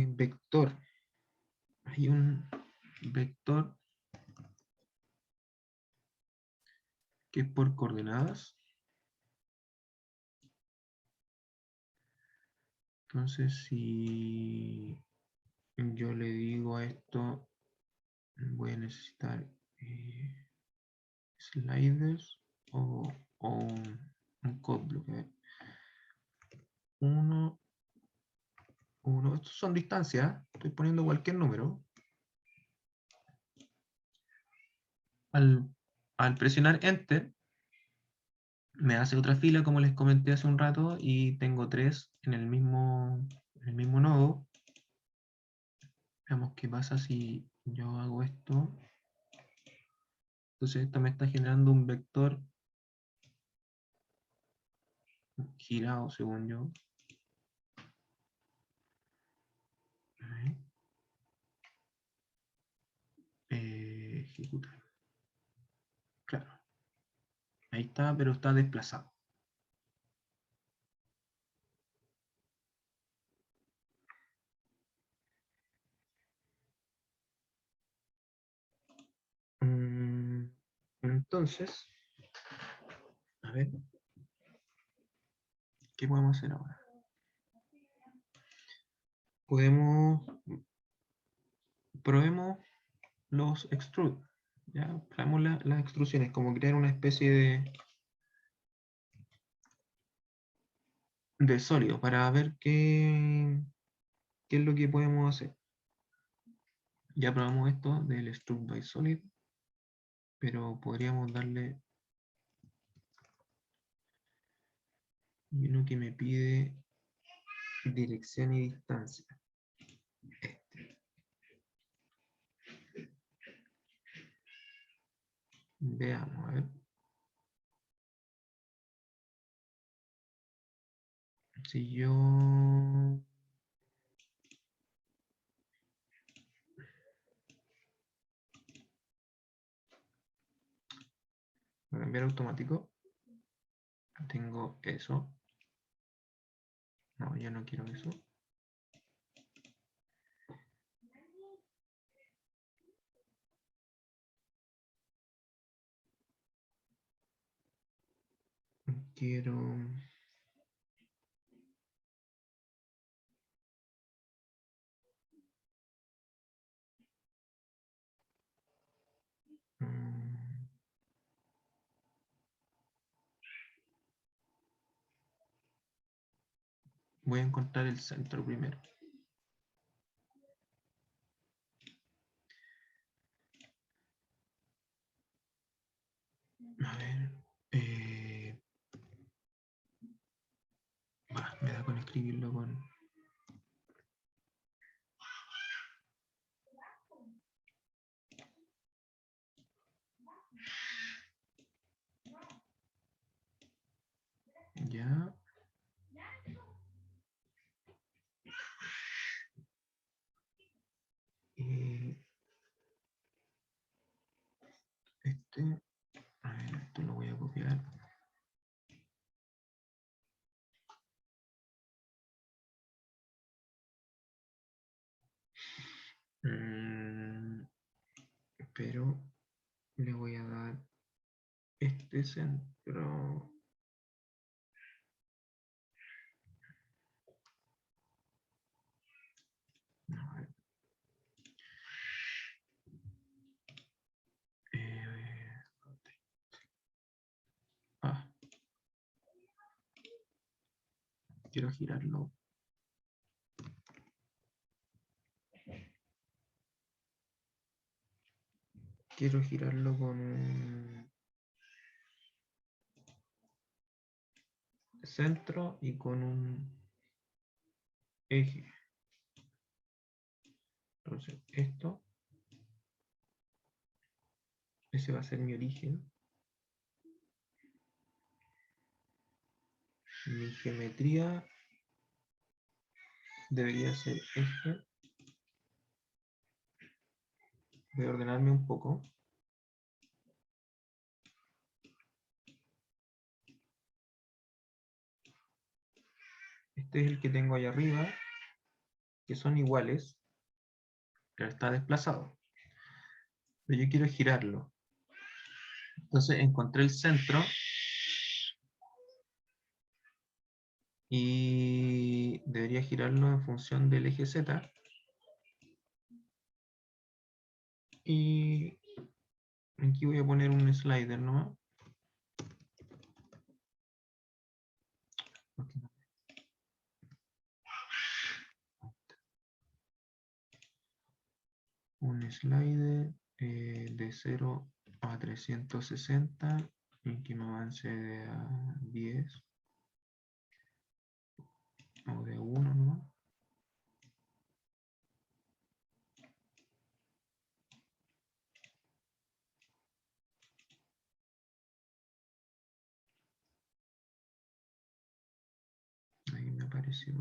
vector. Hay un vector que es por coordenadas. Entonces, si yo le digo a esto, voy a necesitar sliders o un code block. 1, 1. Estos son distancias. Estoy poniendo cualquier número. Al presionar Enter, me hace otra fila, como les comenté hace un rato, y tengo 3 en el mismo nodo. Veamos qué pasa si yo hago esto. Entonces esto me está generando un vector girado, según yo. Ejecutar. Claro. Ahí está, pero está desplazado. Entonces, a ver, ¿qué podemos hacer ahora? probemos los extrude. Ya, probemos las extrusiones, como crear una especie de sólido para ver qué es lo que podemos hacer. Ya probamos esto del extrude by solid, pero podríamos darle uno que me pide dirección y distancia. Veamos, a ver. Si yo... Voy a cambiar automático. Tengo eso. No, yo no quiero eso. Quiero... mm, voy a encontrar el centro primero. A ver. Me da con escribirlo con... Ya. A ver, esto lo voy a copiar. Pero le voy a dar este centro. A ver. Ah, quiero girarlo. Quiero girarlo con un centro y con un eje. Entonces, ese va a ser mi origen. Mi geometría debería ser esta. Voy a ordenarme un poco. Este es el que tengo ahí arriba, que son iguales, pero está desplazado. Pero yo quiero girarlo. Entonces encontré el centro y debería girarlo en función del eje Z. Y aquí voy a poner un slider nomás. Un slider de 0 a 360 y que me avance de a 10 o de 1 nomás. Ahí me apareció.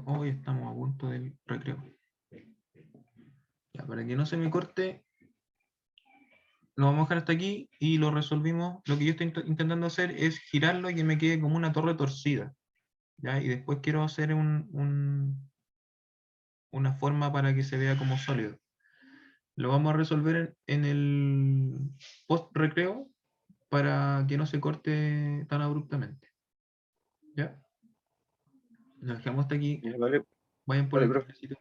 Hoy estamos a punto del recreo. Ya, para que no se me corte, lo vamos a dejar hasta aquí y lo resolvimos. Lo que yo estoy intentando hacer es girarlo y que me quede como una torre torcida. ¿Ya? Y después quiero hacer una forma para que se vea como sólido. Lo vamos a resolver en el post recreo para que no se corte tan abruptamente. ¿Ya? Lo dejamos hasta aquí. Ya, vale, Vayan por vale, el profe. cafecito.